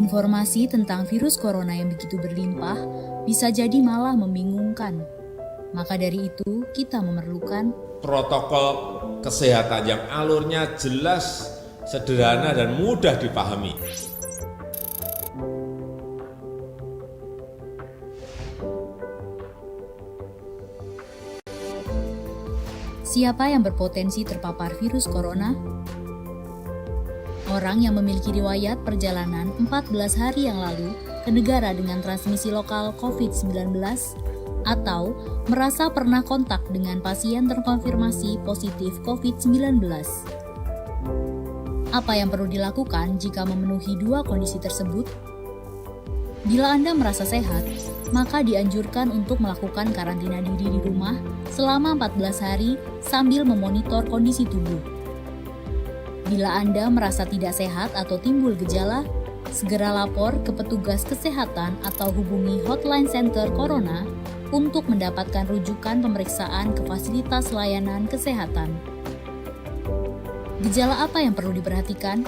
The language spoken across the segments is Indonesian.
Informasi tentang virus corona yang begitu berlimpah bisa jadi malah membingungkan. Maka dari itu, kita memerlukan protokol kesehatan yang alurnya jelas, sederhana, dan mudah dipahami. siapa yang berpotensi terpapar virus corona. Orang yang memiliki riwayat perjalanan 14 hari yang lalu ke negara dengan transmisi lokal COVID-19 atau merasa pernah kontak dengan pasien terkonfirmasi positif COVID-19. Apa yang perlu dilakukan jika memenuhi dua kondisi tersebut? Bila Anda merasa sehat, maka dianjurkan untuk melakukan karantina diri di rumah selama 14 hari sambil memonitor kondisi tubuh. Bila Anda merasa tidak sehat atau timbul gejala, segera lapor ke petugas kesehatan atau hubungi hotline center Corona untuk mendapatkan rujukan pemeriksaan ke fasilitas layanan kesehatan. Gejala apa yang perlu diperhatikan?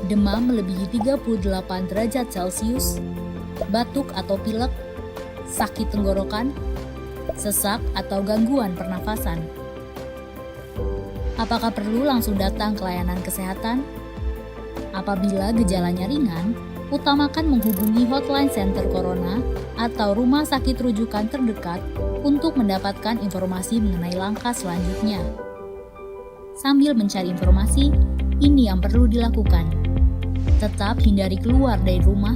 Demam melebihi 38 derajat Celcius, batuk atau pilek, sakit tenggorokan, sesak atau gangguan pernafasan. Apakah perlu langsung datang ke layanan kesehatan? Apabila gejalanya ringan, utamakan menghubungi hotline center Corona atau rumah sakit rujukan terdekat untuk mendapatkan informasi mengenai langkah selanjutnya. Sambil mencari informasi, ini yang perlu dilakukan. Tetap hindari keluar dari rumah,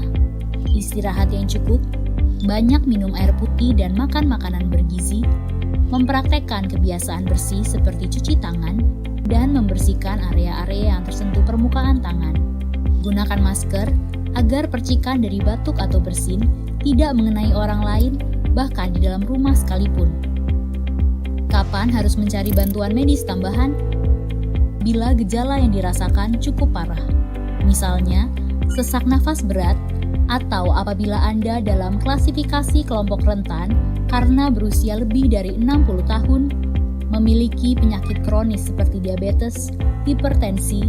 istirahat yang cukup, banyak minum air putih dan makan makanan bergizi, mempraktekkan kebiasaan bersih seperti cuci tangan, dan membersihkan area-area yang tersentuh permukaan tangan. Gunakan masker agar percikan dari batuk atau bersin tidak mengenai orang lain, bahkan di dalam rumah sekalipun. Kapan harus mencari bantuan medis tambahan? Bila gejala yang dirasakan cukup parah, misalnya sesak nafas berat, atau apabila Anda dalam klasifikasi kelompok rentan karena berusia lebih dari 60 tahun, memiliki penyakit kronis seperti diabetes, hipertensi,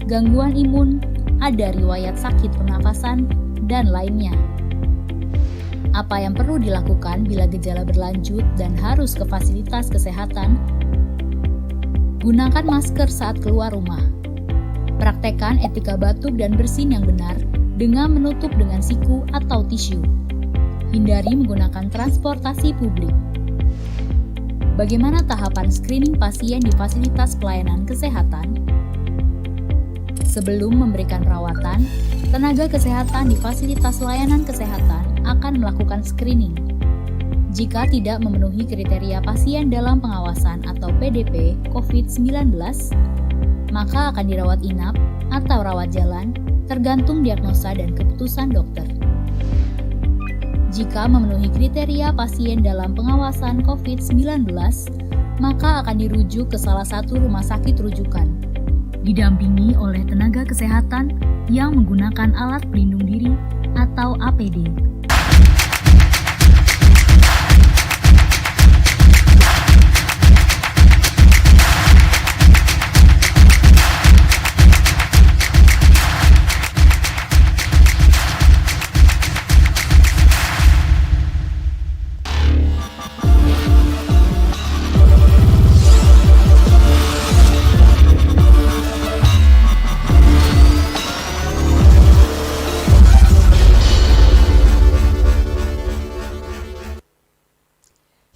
gangguan imun, ada riwayat sakit pernafasan, dan lainnya. Apa yang perlu dilakukan bila gejala berlanjut dan harus ke fasilitas kesehatan? Gunakan masker saat keluar rumah. Praktekkan etika batuk dan bersin yang benar dengan menutup dengan siku atau tisu. Hindari menggunakan transportasi publik. Bagaimana tahapan screening pasien di fasilitas pelayanan kesehatan? Sebelum memberikan perawatan, tenaga kesehatan di fasilitas layanan kesehatan akan melakukan screening. Jika tidak memenuhi kriteria pasien dalam pengawasan atau PDP COVID-19, maka akan dirawat inap atau rawat jalan, tergantung diagnosa dan keputusan dokter. Jika memenuhi kriteria pasien dalam pengawasan COVID-19, maka akan dirujuk ke salah satu rumah sakit rujukan, didampingi oleh tenaga kesehatan yang menggunakan alat pelindung diri atau APD.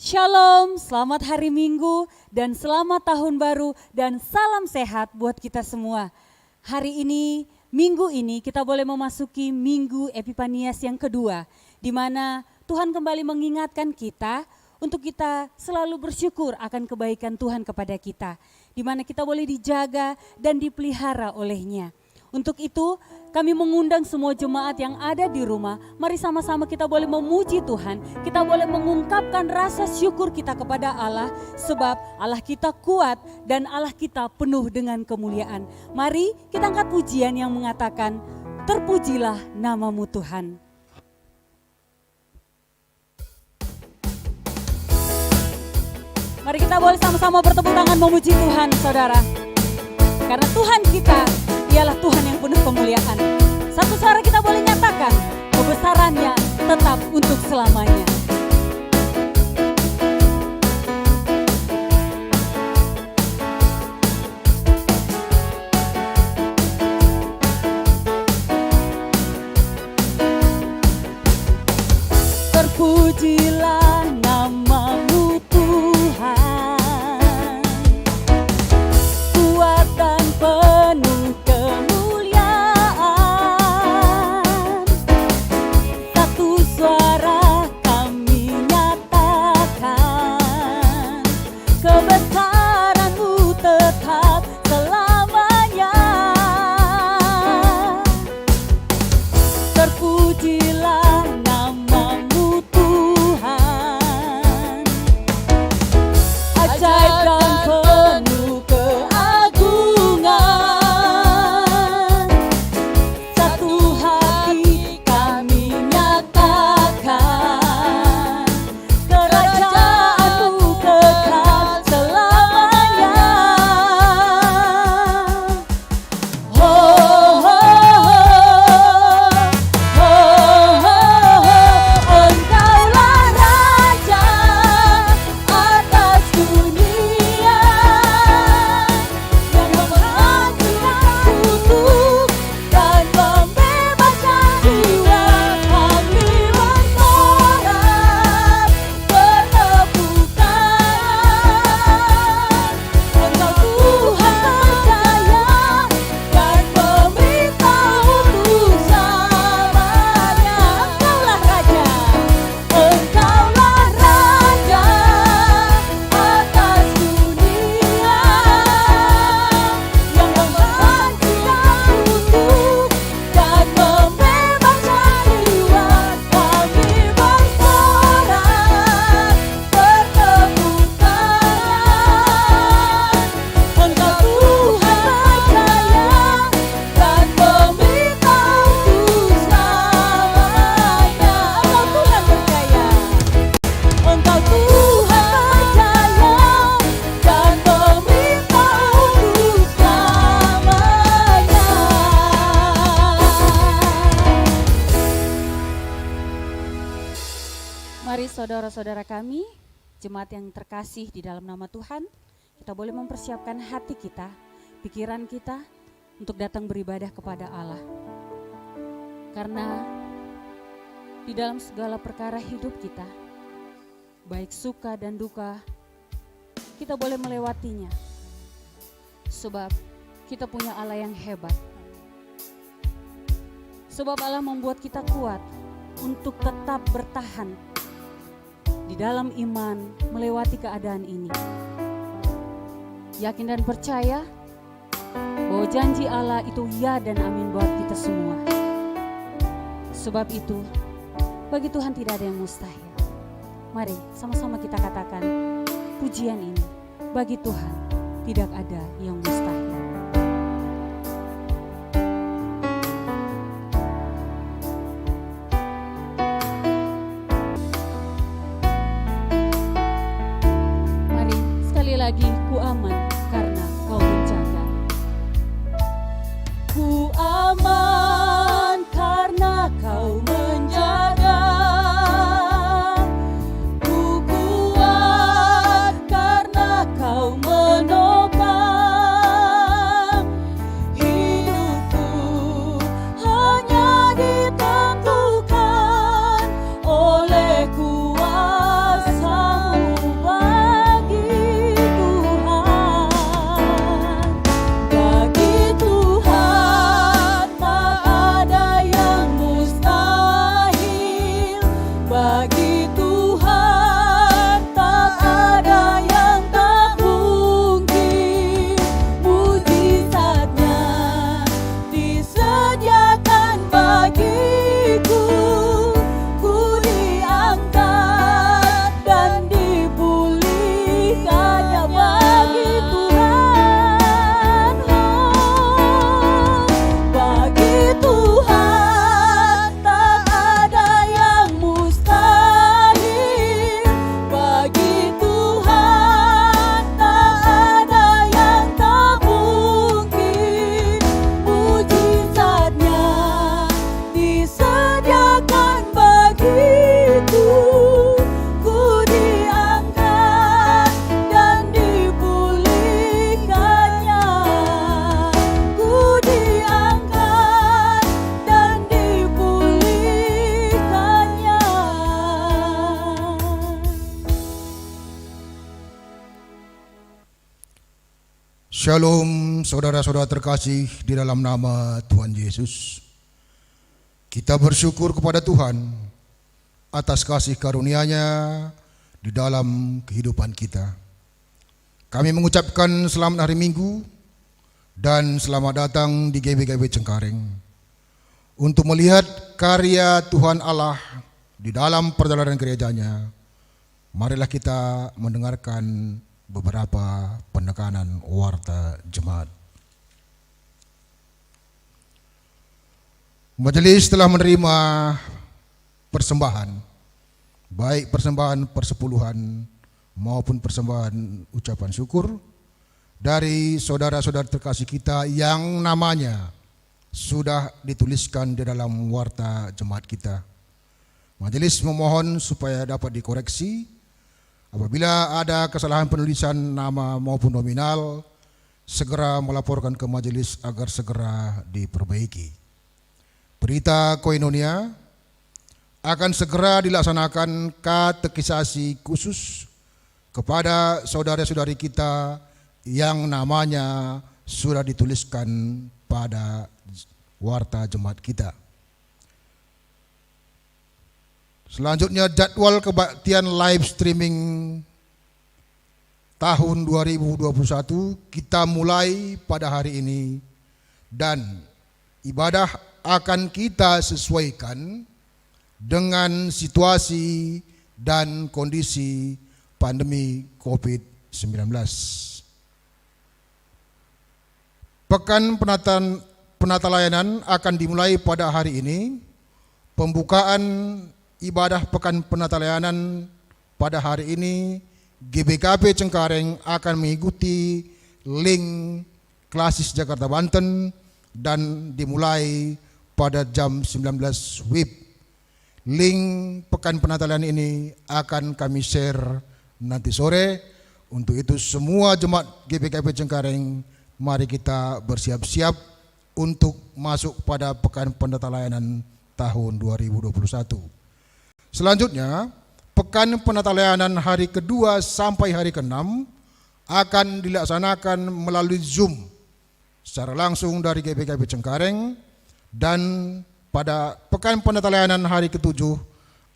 Shalom, selamat hari Minggu dan selamat tahun baru dan salam sehat buat kita semua. Hari ini, minggu ini kita boleh memasuki Minggu Epifanias yang kedua, di mana Tuhan kembali mengingatkan kita untuk kita selalu bersyukur akan kebaikan Tuhan kepada kita, di mana kita boleh dijaga dan dipelihara olehnya. Untuk itu, kami mengundang semua jemaat yang ada di rumah, mari sama-sama kita boleh memuji Tuhan, kita boleh mengungkapkan rasa syukur kita kepada Allah, sebab Allah kita kuat dan Allah kita penuh dengan kemuliaan. Mari kita angkat pujian yang mengatakan, terpujilah namamu Tuhan. Mari kita boleh sama-sama bertepuk tangan memuji Tuhan, saudara. Karena Tuhan kita ialah Tuhan yang penuh kemuliaan. Satu suara kita boleh nyatakan, kebesarannya tetap untuk selamanya. Terpujilah namamu Tuhan, kuat dan penuh kemuliaan. Satu suara kami nyatakan, kebesaran-Mu tetap selamanya. Terpujilah namamu Tuhan, ajaib dan penuh keagungan. Satu hati kami nyatakan, kerajaan-Mu kekal selamanya. Oh, oh, Engkaulah Raja atas dunia, yang menghancurkan kutuk dan membebaskan jiwa. Kami bersorak bertepuk tangan. Engkau Tuhan percaya dan pemerintah untuk selamanya. Engkaulah Raja, Engkaulah Raja atas dunia, yang menghancurkan kutuk dan membebaskan jiwa. Kami bersorak bertepuk tangan. Engkau Tuhan percaya dan pemerintah untuk selamanya. Engkau Tuhan percaya, Engkau Tuhan percaya dan pemerintah untuk selamanya. Mari saudara-saudara kami, jemaat yang terkasih di dalam nama Tuhan, kita boleh mempersiapkan hati kita, pikiran kita untuk datang beribadah kepada Allah. Karena di dalam segala perkara hidup kita, baik suka dan duka, kita boleh melewatinya. Sebab kita punya Allah yang hebat. Sebab Allah membuat kita kuat untuk tetap bertahan di dalam iman melewati keadaan ini. Yakin dan percaya bahwa janji Allah itu ya dan amin buat kita semua. Sebab itu, bagi Tuhan tidak ada yang mustahil. Mari sama-sama kita katakan pujian ini, bagi Tuhan tidak ada yang mustahil. Mari sekali lagi, ku aman karena Kau menjaga. Ku aman karena Kau menjaga. Ku kuat karena Kau menopang. Hidupku hanya ditentukan oleh kuasa-Mu bagi Tuhan. Shalom saudara-saudara terkasih di dalam nama Tuhan Yesus. Kita bersyukur kepada Tuhan atas kasih karunia-Nya di dalam kehidupan kita. Kami mengucapkan selamat hari Minggu dan selamat datang di GBKB Cengkareng untuk melihat karya Tuhan Allah di dalam perjalanan gerejanya. Marilah kita mendengarkan beberapa penekanan warta jemaat. Majelis telah menerima persembahan, baik persembahan persepuluhan maupun persembahan ucapan syukur dari saudara-saudara terkasih kita yang namanya sudah dituliskan di dalam warta jemaat kita. Majelis memohon supaya dapat dikoreksi. Apabila ada kesalahan penulisan nama maupun nominal, segera melaporkan ke majelis agar segera diperbaiki. Berita koinonia akan segera dilaksanakan katekisasi khusus kepada saudara-saudari kita yang namanya sudah dituliskan pada warta jemaat kita. Selanjutnya jadwal kebaktian live streaming tahun 2021 kita mulai pada hari ini dan ibadah akan kita sesuaikan dengan situasi dan kondisi pandemi COVID-19. Pekan penata layanan akan dimulai pada hari ini. Pembukaan ibadah pekan penata layanan pada hari ini GBKB Cengkareng akan mengikuti link Klasis Jakarta Banten dan dimulai pada jam 19 WIB. Link pekan penata layanan ini akan kami share nanti sore. Untuk itu semua jemaat GBKB Cengkareng, mari kita bersiap-siap untuk masuk pada pekan penata layanan tahun 2021. Selanjutnya, pekan penata layanan hari kedua sampai hari ke-6 akan dilaksanakan melalui Zoom secara langsung dari GBKB Cengkareng, dan pada pekan penata layanan hari ke-7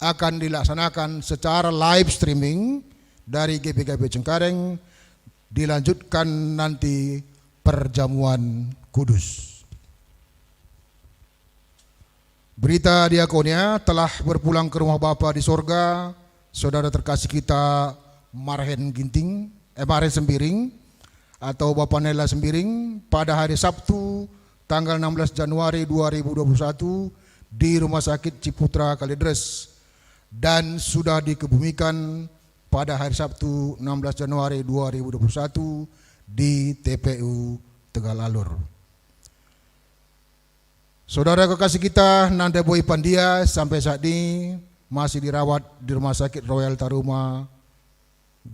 akan dilaksanakan secara live streaming dari GBKB Cengkareng, dilanjutkan nanti perjamuan kudus. Berita diakonia telah berpulang ke rumah Bapa di sorga, saudara terkasih kita Marhen Sembiring atau Bapak Nela Sembiring pada hari Sabtu tanggal 16 Januari 2021 di Rumah Sakit Ciputra Kalideres dan sudah dikebumikan pada hari Sabtu 16 Januari 2021 di TPU Tegal Alur. Saudara kekasih kita Nanda Boy Pandia sampai saat ini masih dirawat di Rumah Sakit Royal Taruma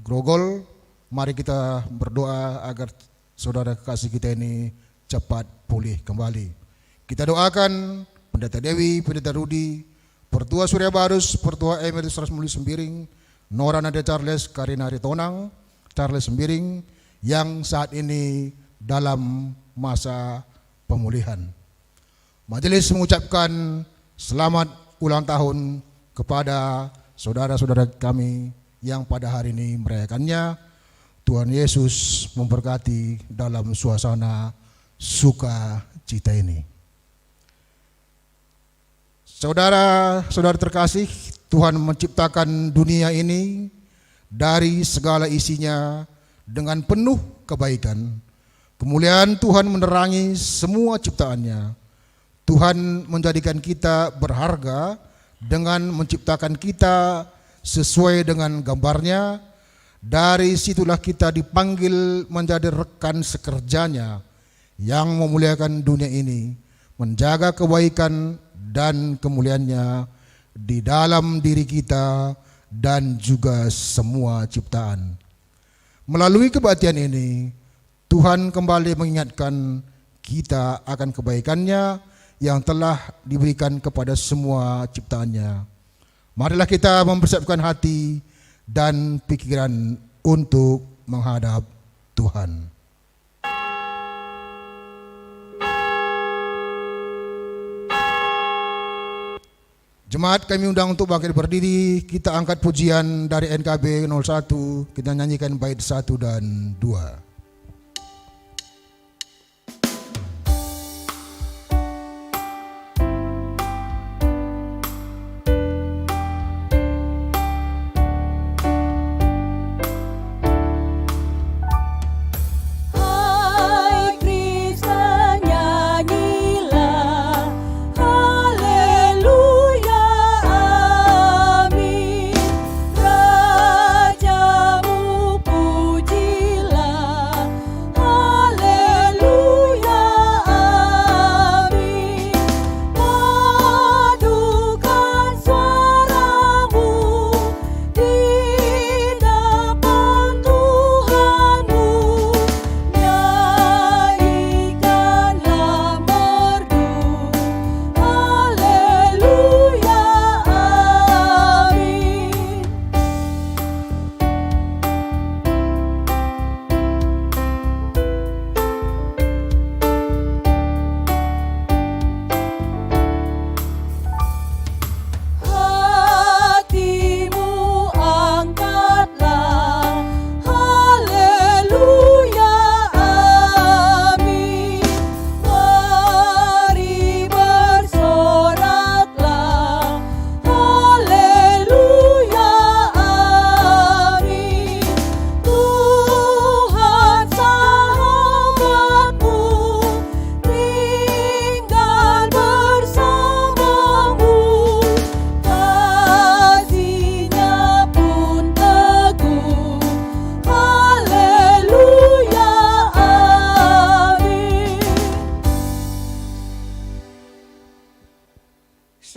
Grogol. Mari kita berdoa agar saudara kekasih kita ini cepat pulih kembali. Kita doakan Pendeta Dewi, Pendeta Rudi, Pertua Surya Barus, Pertua Emeritus Rasmuli Sembiring, Nora Nadia Charles, Karina Ritonang, Charles Sembiring yang saat ini dalam masa pemulihan. Majelis mengucapkan selamat ulang tahun kepada saudara-saudara kami yang pada hari ini merayakannya. Tuhan Yesus memberkati dalam suasana sukacita ini. Saudara-saudara terkasih, Tuhan menciptakan dunia ini dari segala isinya dengan penuh kebaikan. Kemuliaan Tuhan menerangi semua ciptaannya. Tuhan menjadikan kita berharga dengan menciptakan kita sesuai dengan gambarnya. Dari situlah kita dipanggil menjadi rekan sekerjanya yang memuliakan dunia ini, menjaga kebaikan dan kemuliaannya di dalam diri kita dan juga semua ciptaan. Melalui kebaktian ini, Tuhan kembali mengingatkan kita akan kebaikannya yang telah diberikan kepada semua ciptaannya. Marilah kita mempersiapkan hati dan pikiran untuk menghadap Tuhan. Jemaat kami undang untuk bangkit berdiri, kita angkat pujian dari NKB 01, kita nyanyikan bait 1 dan 2.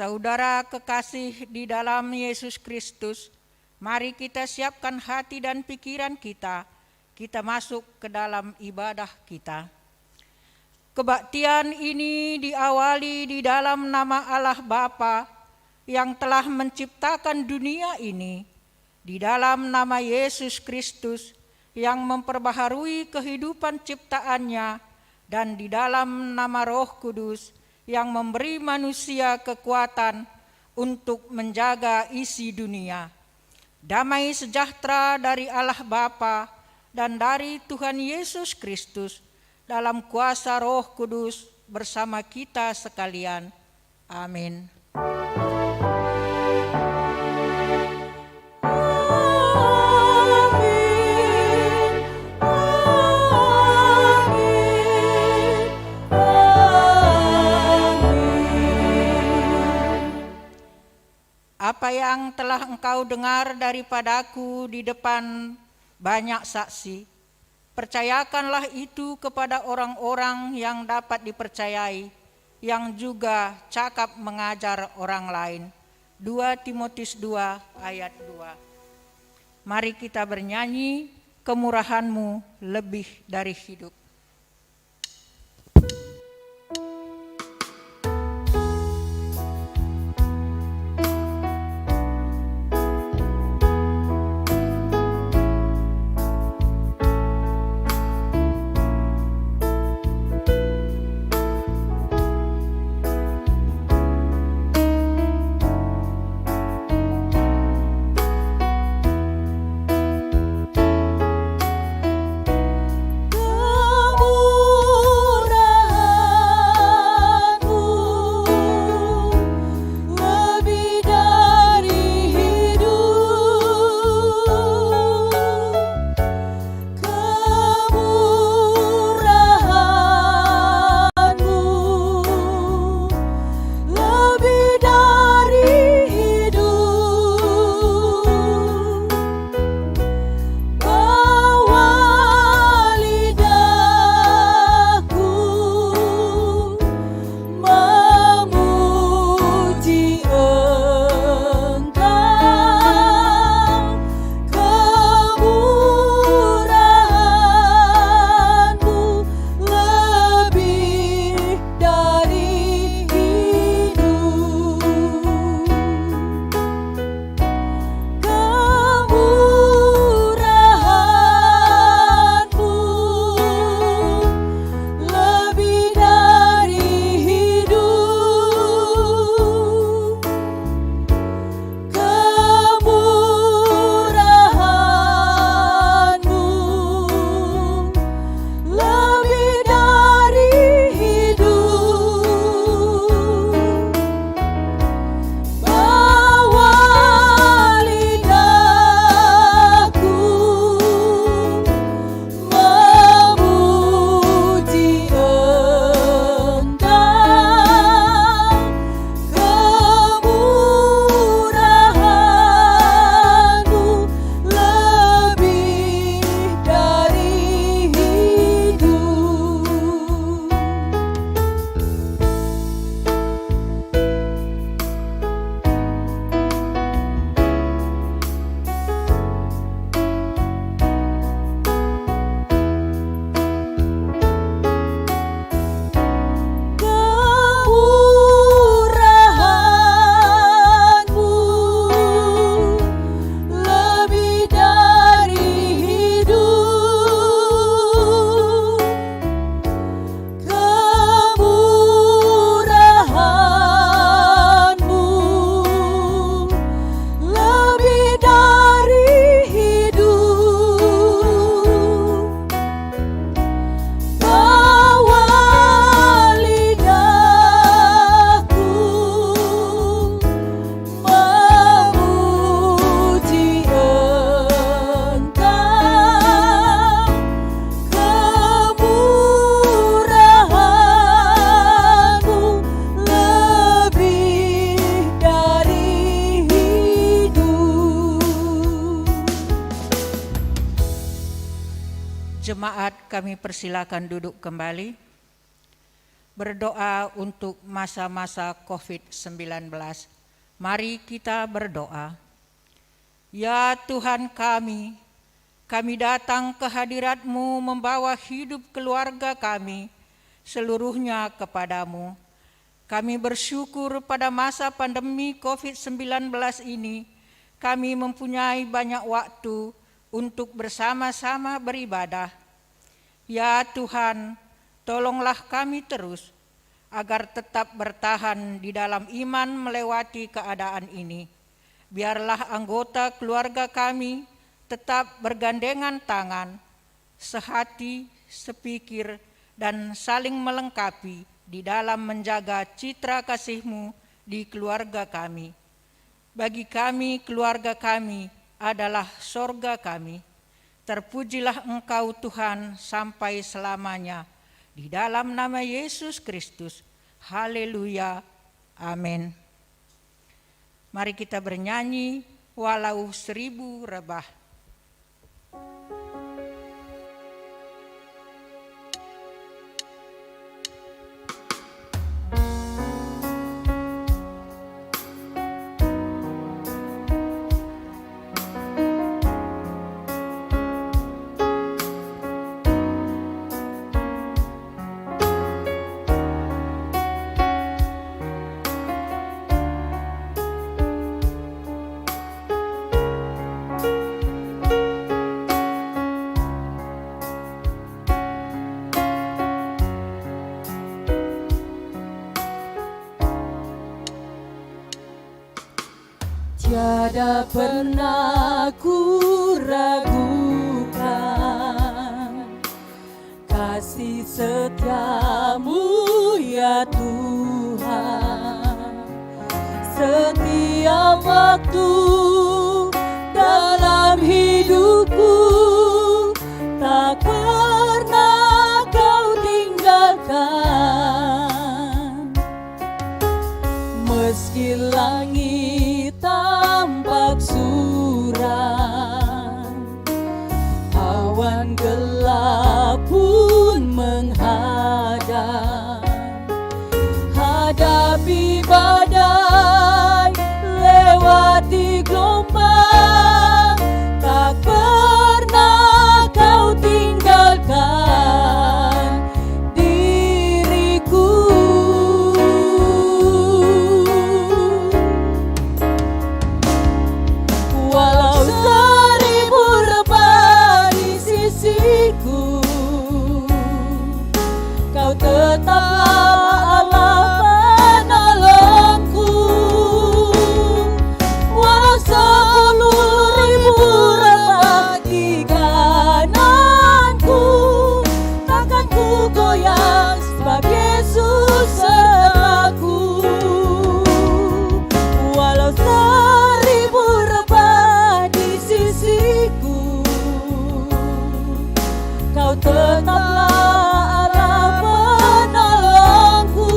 Saudara kekasih di dalam Yesus Kristus, mari kita siapkan hati dan pikiran kita masuk ke dalam ibadah kita. Kebaktian ini diawali di dalam nama Allah Bapa yang telah menciptakan dunia ini, di dalam nama Yesus Kristus yang memperbaharui kehidupan ciptaannya, dan di dalam nama Roh Kudus yang memberi manusia kekuatan untuk menjaga isi dunia. Damai sejahtera dari Allah Bapa dan dari Tuhan Yesus Kristus dalam kuasa Roh Kudus bersama kita sekalian. Amin. Apa yang telah engkau dengar daripadaku di depan banyak saksi, percayakanlah itu kepada orang-orang yang dapat dipercayai, yang juga cakap mengajar orang lain. 2 Timotius 2 ayat 2. Mari kita bernyanyi, kemurahan-Mu lebih dari hidup. Kemurahan-Mu Jemaat kami persilakan duduk kembali. Berdoa untuk masa-masa COVID-19. Mari kita berdoa. Ya Tuhan kami datang ke hadirat-Mu membawa hidup keluarga kami seluruhnya kepadamu. Kami bersyukur pada masa pandemi COVID-19 ini, kami mempunyai banyak waktu untuk bersama-sama beribadah. Ya Tuhan, tolonglah kami terus agar tetap bertahan di dalam iman melewati keadaan ini. Biarlah anggota keluarga kami tetap bergandengan tangan, sehati, sepikir, dan saling melengkapi di dalam menjaga citra kasih-Mu di keluarga kami. Bagi kami, keluarga kami adalah sorga kami. Terpujilah Engkau Tuhan sampai selamanya. Di dalam nama Yesus Kristus. Haleluya. Amin. Mari kita bernyanyi walau 1000 rebah. Tiada pernah ku ragukan kasih setia-Mu ya Tuhan. Setiap waktu dalam hidupku tak pernah Kau tinggalkan. Meski langit tampak suram, awan gelap pun menghadang. Hadapi badai, lewati gelombang, tak pernah Kau tinggalkan diriku. Walau 1000 rebah di sisiku, Kau tetaplah Allah penolongku. Walau 10.000 rebah di kananku, takkan ku goyang sebab Yesus sertaku. Walau 1000 rebah di sisiku, Kau tetaplah Allah penolongku.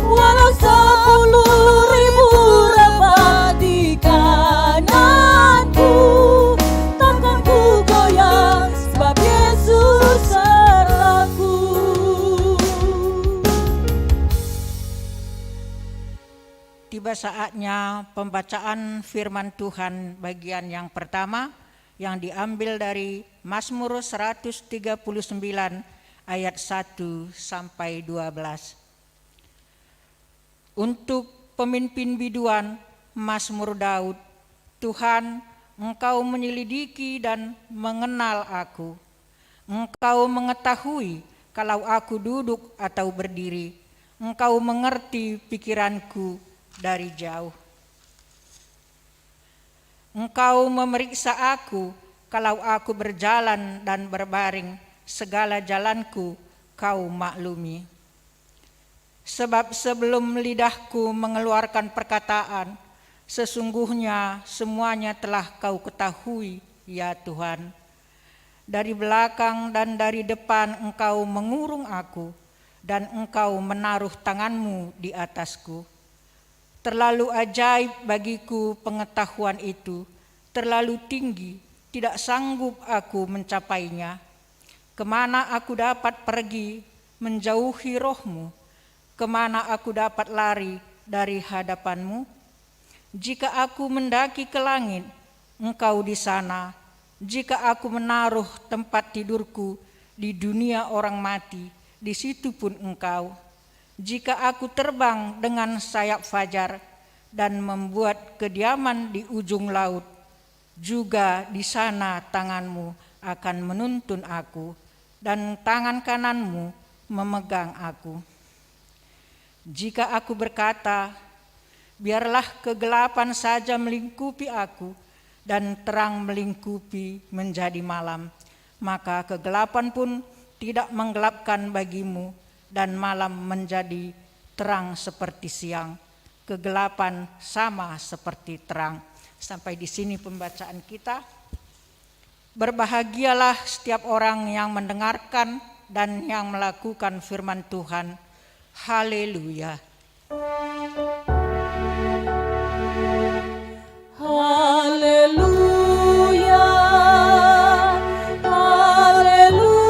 Walau 10.000 rebah di kananku, takkan ku goyang sebab Yesus sertaku. Tiba saatnya pembacaan firman Tuhan bagian yang pertama yang diambil dari Mazmur 139 ayat 1 sampai 12. Untuk pemimpin biduan, Mazmur Daud. Tuhan, Engkau menyelidiki dan mengenal aku. Engkau mengetahui kalau aku duduk atau berdiri. Engkau mengerti pikiranku dari jauh. Engkau memeriksa aku kalau aku berjalan dan berbaring, segala jalanku Kau maklumi. Sebab sebelum lidahku mengeluarkan perkataan, sesungguhnya semuanya telah Kau ketahui, ya Tuhan. Dari belakang dan dari depan Engkau mengurung aku, dan Engkau menaruh tangan-Mu di atasku. Terlalu ajaib bagiku pengetahuan itu, terlalu tinggi tidak sanggup aku mencapainya. Kemana aku dapat pergi menjauhi roh-Mu? Kemana aku dapat lari dari hadapan-Mu? Jika aku mendaki ke langit, Engkau di sana. Jika aku menaruh tempat tidurku di dunia orang mati, di situ pun Engkau. Jika aku terbang dengan sayap fajar dan membuat kediaman di ujung laut, juga di sana tangan-Mu akan menuntun aku dan tangan kanan-Mu memegang aku. Jika aku berkata, biarlah kegelapan saja melingkupi aku dan terang melingkupi menjadi malam, maka kegelapan pun tidak menggelapkan bagimu dan malam menjadi terang seperti siang. Kegelapan sama seperti terang. Sampai di sini pembacaan kita. Berbahagialah setiap orang yang mendengarkan dan yang melakukan firman Tuhan. Haleluya. Haleluya, haleluya, haleluya.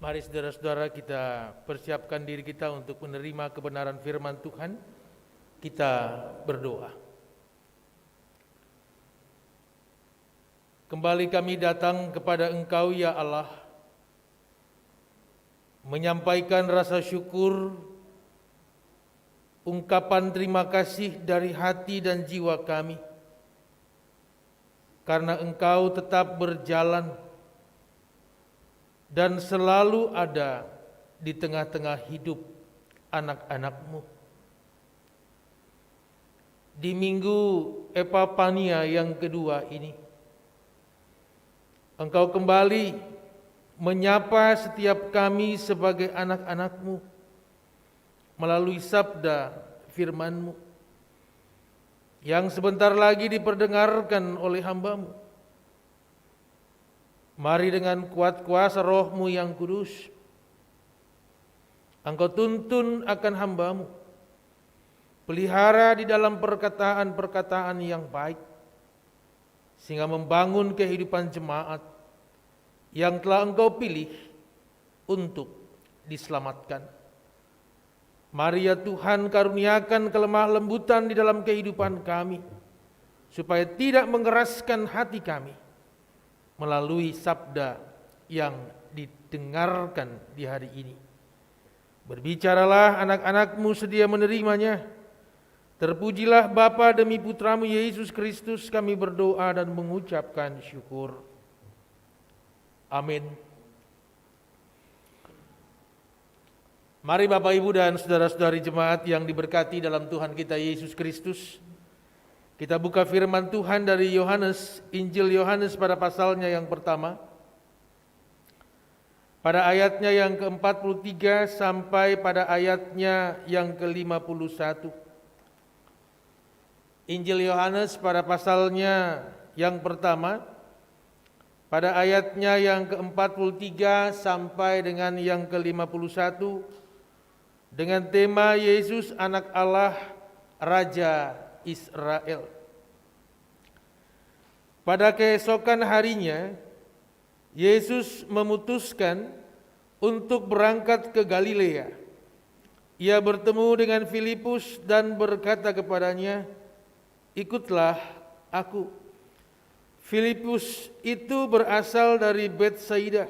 Mari saudara-saudara kita persiapkan diri kita untuk menerima kebenaran firman Tuhan. Kita berdoa. Kembali kami datang kepada Engkau ya Allah, menyampaikan rasa syukur, ungkapan terima kasih dari hati dan jiwa kami, karena Engkau tetap berjalan dan selalu ada di tengah-tengah hidup anak-anak-Mu. Di minggu Epifania yang kedua ini, Engkau kembali menyapa setiap kami sebagai anak-anak-Mu melalui sabda firman-Mu yang sebentar lagi diperdengarkan oleh hamba-Mu. Mari dengan kuat kuasa Roh-Mu yang kudus, Engkau tuntun akan hamba-Mu, pelihara di dalam perkataan-perkataan yang baik, sehingga membangun kehidupan jemaat yang telah Engkau pilih untuk diselamatkan. Mari ya Tuhan, karuniakan kelemah lembutan di dalam kehidupan kami, supaya tidak mengeraskan hati kami melalui sabda yang didengarkan di hari ini. Berbicaralah, anak-anak-Mu sedia menerimanya. Terpujilah Bapa demi Putra-Mu Yesus Kristus, kami berdoa dan mengucapkan syukur. Amin. Mari Bapak Ibu dan saudara-saudari jemaat yang diberkati dalam Tuhan kita Yesus Kristus, kita buka firman Tuhan dari Yohanes, Injil Yohanes pada pasalnya yang pertama, pada ayatnya yang ke-43 sampai pada ayatnya yang ke-51. Injil Yohanes pada pasalnya yang pertama, pada ayatnya yang ke-43 sampai dengan yang ke-51, dengan tema Yesus Anak Allah, Raja Israel. Pada keesokan harinya, Yesus memutuskan untuk berangkat ke Galilea. Ia bertemu dengan Filipus dan berkata kepadanya, "Ikutlah aku." Filipus itu berasal dari Betsaida,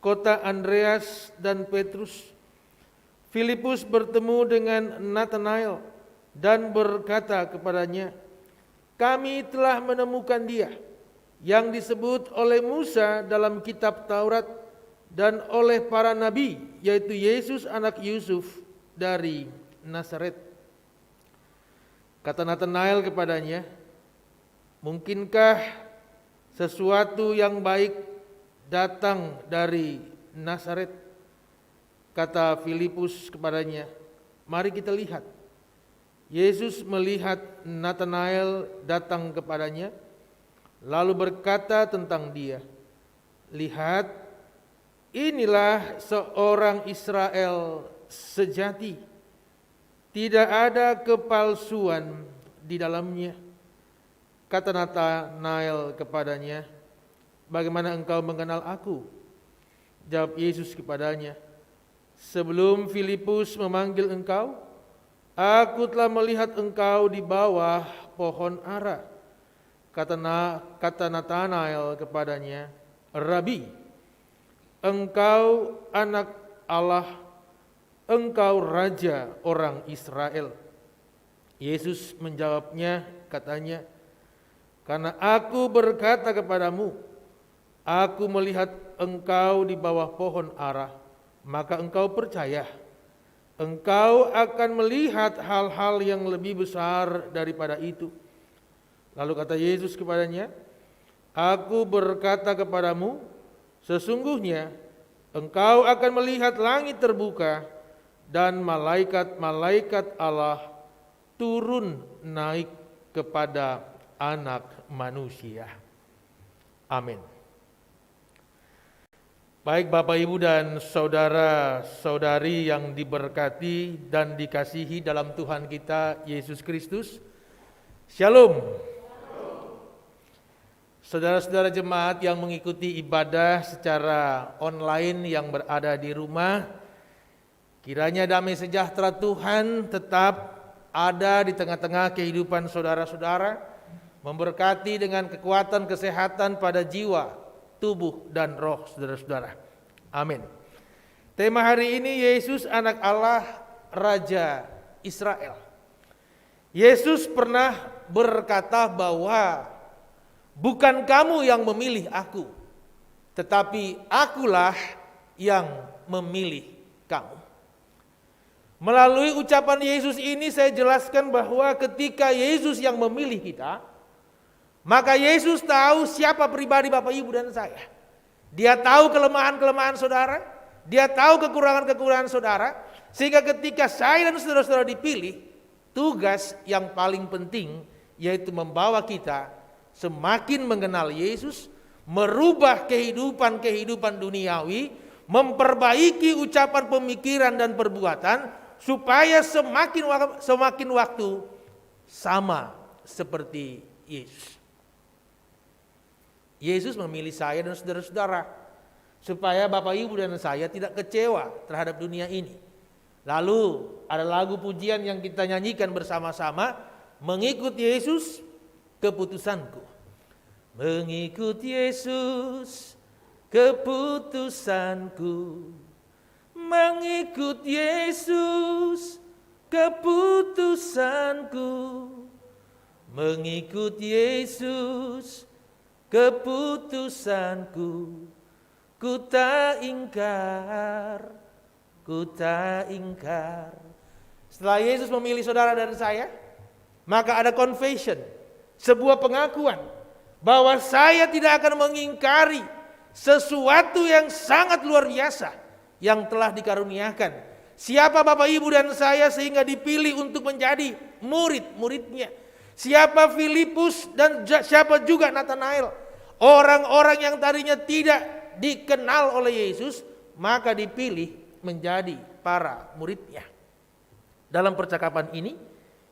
kota Andreas dan Petrus. Filipus bertemu dengan Nathanael dan berkata kepadanya, "Kami telah menemukan Dia yang disebut oleh Musa dalam kitab Taurat dan oleh para nabi, yaitu Yesus anak Yusuf dari Nazaret." Kata Nathanael kepadanya, "Mungkinkah sesuatu yang baik datang dari Nazaret?" Kata Filipus kepadanya, "Mari kita lihat." Yesus melihat Nathanael datang kepadanya, lalu berkata tentang dia, lihat, inilah seorang Israel sejati. Tidak ada kepalsuan di dalamnya. Kata Natanael kepadanya, bagaimana engkau mengenal aku? Jawab Yesus kepadanya, sebelum Filipus memanggil engkau, aku telah melihat engkau di bawah pohon ara. Kata Natanael kepadanya, Rabi, engkau anak Allah, engkau raja orang Israel. Yesus menjawabnya, katanya, karena aku berkata kepadamu, aku melihat engkau di bawah pohon ara, maka engkau percaya. Engkau akan melihat hal-hal yang lebih besar daripada itu. Lalu kata Yesus kepadanya, aku berkata kepadamu, sesungguhnya engkau akan melihat langit terbuka dan malaikat-malaikat Allah turun naik kepada anak manusia. Amin. Baik Bapak Ibu dan saudara-saudari yang diberkati dan dikasihi dalam Tuhan kita Yesus Kristus. Shalom. Saudara-saudara jemaat yang mengikuti ibadah secara online yang berada di rumah, kiranya damai sejahtera Tuhan tetap ada di tengah-tengah kehidupan saudara-saudara, memberkati dengan kekuatan kesehatan pada jiwa, tubuh dan roh saudara-saudara. Amin. Tema hari ini Yesus anak Allah, Raja Israel. Yesus pernah berkata bahwa bukan kamu yang memilih aku, tetapi akulah yang memilih kamu. Melalui ucapan Yesus ini saya jelaskan bahwa ketika Yesus yang memilih kita, maka Yesus tahu siapa pribadi Bapak Ibu dan saya. Dia tahu kelemahan-kelemahan saudara, dia tahu kekurangan-kekurangan saudara, sehingga ketika saya dan saudara-saudara dipilih, tugas yang paling penting yaitu membawa kita semakin mengenal Yesus, merubah kehidupan duniawi, memperbaiki ucapan, pemikiran dan perbuatan supaya semakin waktu sama seperti Yesus. Yesus memilih saya dan saudara-saudara supaya Bapak Ibu dan saya tidak kecewa terhadap dunia ini. Lalu ada lagu pujian yang kita nyanyikan bersama-sama, mengikut Yesus keputusanku. Mengikut Yesus keputusanku. Mengikut Yesus keputusanku. Mengikut Yesus keputusanku, ku tak ingkar, ku tak ingkar. Setelah Yesus memilih saudara dan saya, maka ada confession, sebuah pengakuan bahwa saya tidak akan mengingkari sesuatu yang sangat luar biasa yang telah dikaruniakan. Siapa Bapak Ibu dan saya sehingga dipilih untuk menjadi murid-muridnya. Siapa Filipus dan siapa juga Natanael. Orang-orang yang tadinya tidak dikenal oleh Yesus, maka dipilih menjadi para muridnya. Dalam percakapan ini,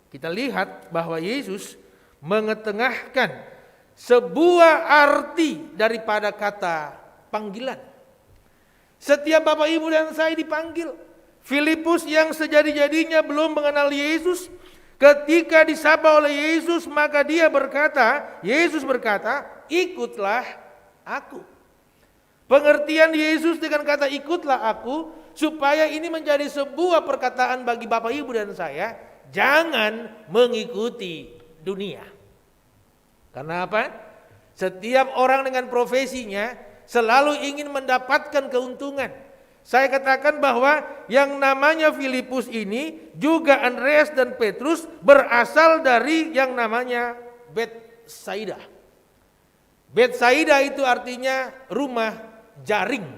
kita lihat bahwa Yesus mengetengahkan sebuah arti daripada kata panggilan. Setiap Bapak Ibu dan saya dipanggil. Filipus yang sejadi-jadinya belum mengenal Yesus, ketika disapa oleh Yesus, maka Yesus berkata, ikutlah aku. Pengertian Yesus dengan kata ikutlah aku, supaya ini menjadi sebuah perkataan bagi Bapak Ibu dan saya, jangan mengikuti dunia. Karena apa? Setiap orang dengan profesinya selalu ingin mendapatkan keuntungan. Saya katakan bahwa yang namanya Filipus ini, juga Andreas dan Petrus berasal dari yang namanya Betsaida. Betsaida itu artinya rumah jaring.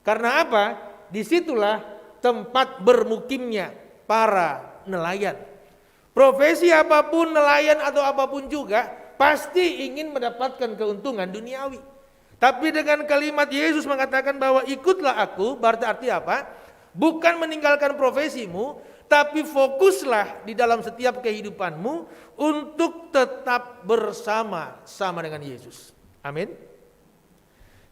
Karena apa? Disitulah tempat bermukimnya para nelayan. Profesi apapun, nelayan atau apapun juga, pasti ingin mendapatkan keuntungan duniawi. Tapi dengan kalimat Yesus mengatakan bahwa ikutlah aku, berarti apa? Bukan meninggalkan profesimu, tapi fokuslah di dalam setiap kehidupanmu untuk tetap bersama-sama dengan Yesus. Amin.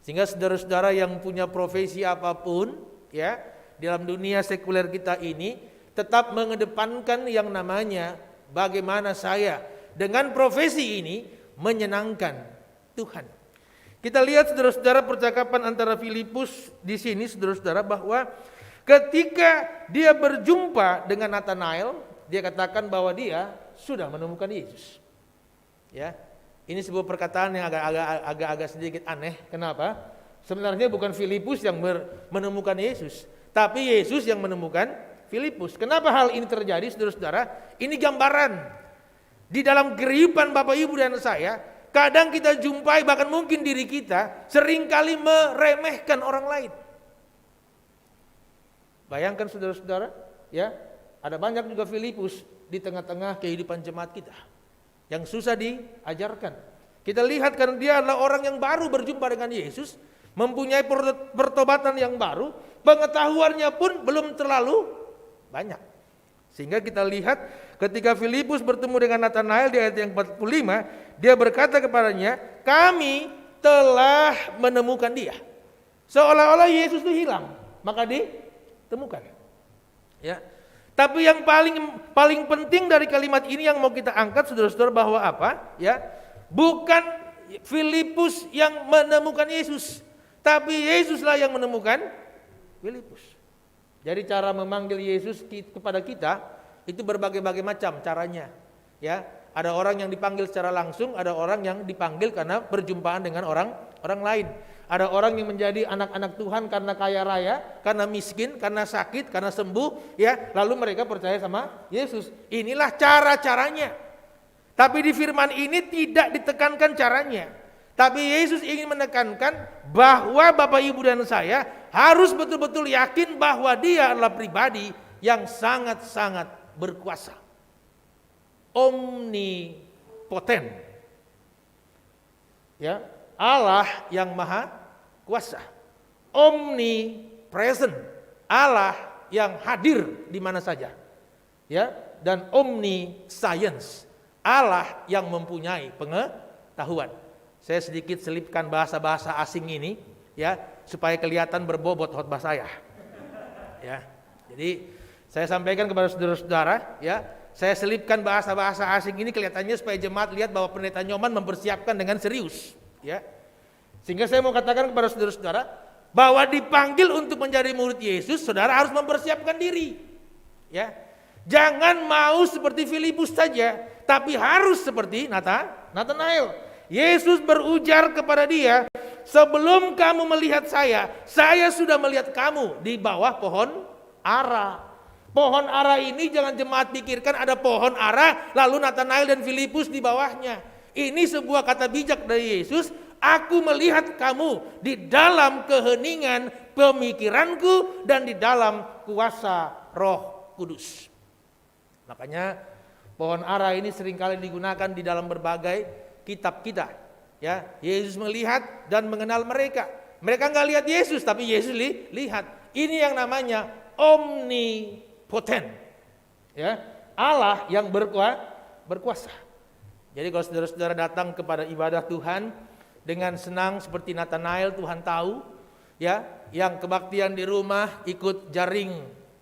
Sehingga saudara-saudara yang punya profesi apapun, ya, dalam dunia sekuler kita ini, tetap mengedepankan yang namanya bagaimana saya dengan profesi ini menyenangkan Tuhan. Kita lihat saudara-saudara percakapan antara Filipus di sini, saudara-saudara, bahwa ketika dia berjumpa dengan Nathanael, dia katakan bahwa dia sudah menemukan Yesus. Ya, ini sebuah perkataan yang agak sedikit aneh. Kenapa? Sebenarnya bukan Filipus yang menemukan Yesus, tapi Yesus yang menemukan Filipus. Kenapa hal ini terjadi, saudara-saudara? Ini gambaran di dalam kehidupan Bapak Ibu dan saya. Kadang kita jumpai, bahkan mungkin diri kita seringkali meremehkan orang lain. Bayangkan saudara-saudara, ya, ada banyak juga Filipus di tengah-tengah kehidupan jemaat kita yang susah diajarkan. Kita lihat karena dia adalah orang yang baru berjumpa dengan Yesus, mempunyai pertobatan yang baru, pengetahuannya pun belum terlalu banyak. Sehingga kita lihat ketika Filipus bertemu dengan Nathanael di ayat yang 45, dia berkata kepadanya, kami telah menemukan dia. Seolah-olah Yesus itu hilang, maka ditemukan. Ya. Tapi yang paling penting dari kalimat ini yang mau kita angkat, saudara-saudara, bahwa apa? Ya, bukan Filipus yang menemukan Yesus, tapi Yesuslah yang menemukan Filipus. Jadi cara memanggil Yesus kepada kita itu berbagai-bagai macam caranya. Ya, ada orang yang dipanggil secara langsung, ada orang yang dipanggil karena perjumpaan dengan orang lain. Ada orang yang menjadi anak-anak Tuhan karena kaya raya, karena miskin, karena sakit, karena sembuh, ya, lalu mereka percaya sama Yesus. Inilah cara-caranya. Tapi di firman ini tidak ditekankan caranya. Tapi Yesus ingin menekankan bahwa Bapak Ibu dan saya harus betul-betul yakin bahwa dia adalah pribadi yang sangat-sangat berkuasa. Omnipoten. Ya, Allah yang maha kuasa. Omnipresent. Allah yang hadir di mana saja. Ya, dan omniscience. Allah yang mempunyai pengetahuan. Saya sedikit selipkan bahasa-bahasa asing ini, ya, supaya kelihatan berbobot khotbah saya. Ya, jadi saya sampaikan kepada saudara-saudara, ya, saya selipkan bahasa-bahasa asing ini kelihatannya supaya jemaat lihat bahwa pendeta Nyoman mempersiapkan dengan serius, ya. Sehingga saya mau katakan kepada saudara-saudara bahwa dipanggil untuk menjadi murid Yesus, saudara harus mempersiapkan diri, ya. Jangan mau seperti Filipus saja, tapi harus seperti Nathanael. Yesus berujar kepada dia, sebelum kamu melihat saya sudah melihat kamu di bawah pohon ara. Pohon ara ini jangan jemaat pikirkan ada pohon ara lalu Nathanael dan Filipus di bawahnya. Ini sebuah kata bijak dari Yesus, aku melihat kamu di dalam keheningan pemikiranku dan di dalam kuasa Roh Kudus. Makanya pohon ara ini seringkali digunakan di dalam berbagai kitab kita, ya. Yesus melihat dan mengenal mereka. Mereka nggak lihat Yesus, tapi Yesus lihat. Ini yang namanya omnipoten, ya. Allah yang berkuasa. Jadi kalau saudara-saudara datang kepada ibadah Tuhan dengan senang seperti Nathanael, Tuhan tahu, ya. Yang kebaktian di rumah ikut jaring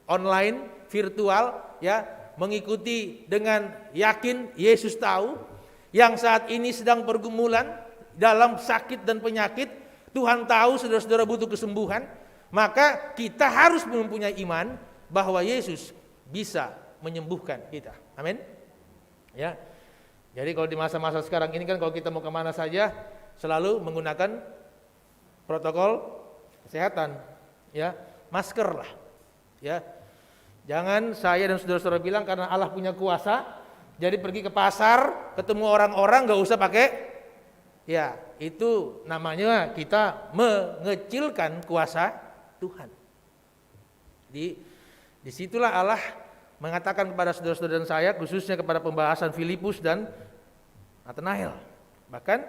online virtual, ya, mengikuti dengan yakin Yesus tahu. Yang saat ini sedang pergumulan dalam sakit dan penyakit, Tuhan tahu saudara-saudara butuh kesembuhan, maka kita harus mempunyai iman bahwa Yesus bisa menyembuhkan kita. Amin. Ya. Jadi kalau di masa-masa sekarang ini kan kalau kita mau kemana saja selalu menggunakan protokol kesehatan, ya, masker lah, ya. Jangan saya dan saudara-saudara bilang karena Allah punya kuasa, jadi pergi ke pasar, ketemu orang-orang gak usah pakai, ya itu namanya kita mengecilkan kuasa Tuhan. Disitulah Allah mengatakan kepada saudara-saudara dan saya, khususnya kepada pembahasan Filipus dan Nathanael. Bahkan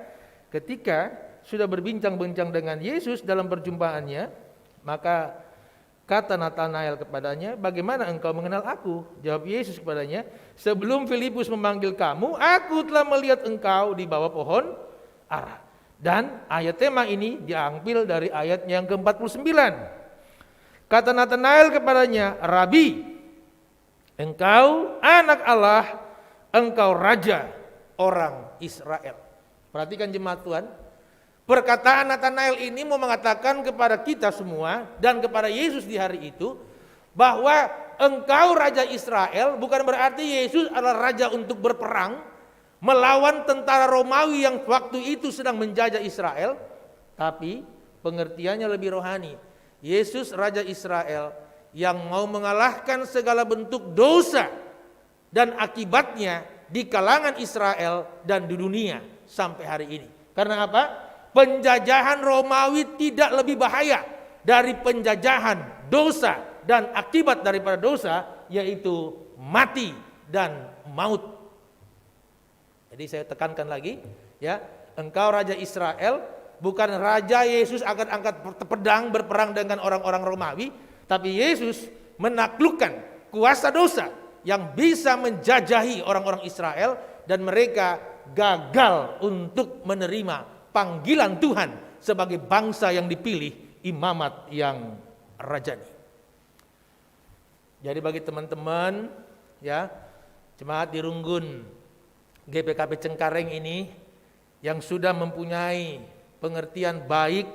ketika sudah berbincang-bincang dengan Yesus dalam perjumpaannya, maka kata Natanael kepadanya, bagaimana engkau mengenal aku? Jawab Yesus kepadanya, sebelum Filipus memanggil kamu, aku telah melihat engkau di bawah pohon ara. Dan ayat tema ini diambil dari ayatnya yang ke-49. Kata Natanael kepadanya, Rabi, engkau anak Allah, engkau raja orang Israel. Perhatikan jemaat Tuhan, perkataan Natanael ini mau mengatakan kepada kita semua dan kepada Yesus di hari itu bahwa engkau raja Israel, bukan berarti Yesus adalah raja untuk berperang melawan tentara Romawi yang waktu itu sedang menjajah Israel, tapi pengertiannya lebih rohani. Yesus raja Israel yang mau mengalahkan segala bentuk dosa dan akibatnya di kalangan Israel dan di dunia sampai hari ini. Karena apa? Penjajahan Romawi tidak lebih bahaya dari penjajahan dosa dan akibat daripada dosa, yaitu mati dan maut. Jadi saya tekankan lagi, ya, engkau raja Israel, bukan raja Yesus akan angkat pedang berperang dengan orang-orang Romawi, tapi Yesus menaklukkan kuasa dosa yang bisa menjajahi orang-orang Israel dan mereka gagal untuk menerima panggilan Tuhan sebagai bangsa yang dipilih, imamat yang rajani. Jadi bagi teman-teman, ya, jemaat di Runggun GPKP Cengkareng ini yang sudah mempunyai pengertian baik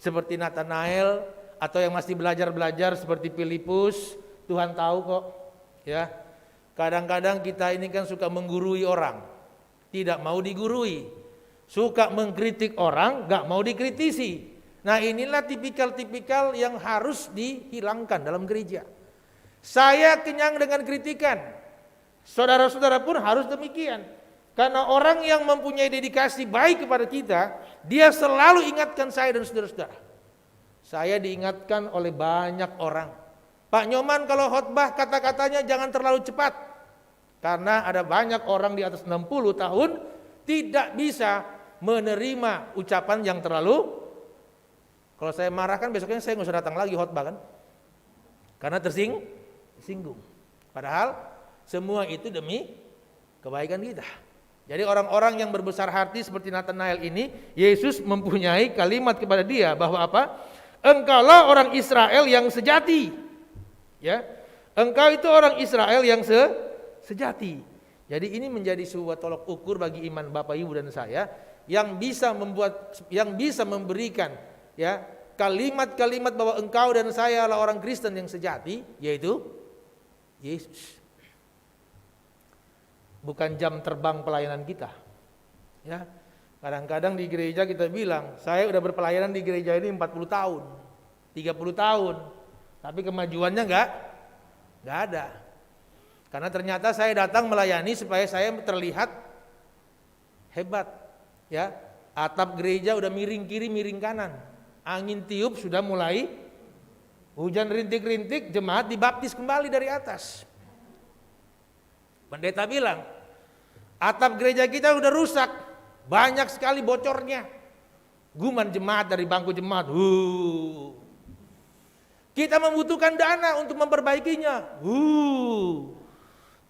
seperti Natanael atau yang masih belajar-belajar seperti Filipus, Tuhan tahu kok, ya. Kadang-kadang kita ini kan suka menggurui orang, tidak mau digurui, suka mengkritik orang, gak mau dikritisi. Nah, inilah tipikal-tipikal yang harus dihilangkan dalam gereja. Saya kenyang dengan kritikan, saudara-saudara pun harus demikian. Karena orang yang mempunyai dedikasi baik kepada kita, dia selalu ingatkan saya dan saudara-saudara. Saya diingatkan oleh banyak orang, Pak Nyoman kalau khotbah kata-katanya jangan terlalu cepat. Karena ada banyak orang di atas 60 tahun tidak bisa menerima ucapan yang terlalu, kalau saya marah kan besoknya saya nggak usah datang lagi khotbah kan. Karena tersinggung. Padahal semua itu demi kebaikan kita. Jadi orang-orang yang berbesar hati seperti Natanael ini, Yesus mempunyai kalimat kepada dia bahwa apa? Engkaulah orang Israel yang sejati. Ya. Engkau itu orang Israel yang sejati. Jadi ini menjadi sebuah tolok ukur bagi iman Bapak Ibu dan saya yang bisa memberikan, ya, kalimat-kalimat bahwa engkau dan saya adalah orang Kristen yang sejati, yaitu Yesus. Bukan jam terbang pelayanan kita. Ya. Kadang-kadang di gereja kita bilang, saya udah berpelayanan di gereja ini 40 tahun, 30 tahun. Tapi kemajuannya enggak ada. Karena ternyata saya datang melayani supaya saya terlihat hebat. Ya. Atap gereja udah miring kiri, miring kanan. Angin tiup sudah mulai hujan rintik-rintik, jemaat dibaptis kembali dari atas. Pendeta bilang, atap gereja kita udah rusak, banyak sekali bocornya. Guman jemaat dari bangku jemaat, kita membutuhkan dana untuk memperbaikinya.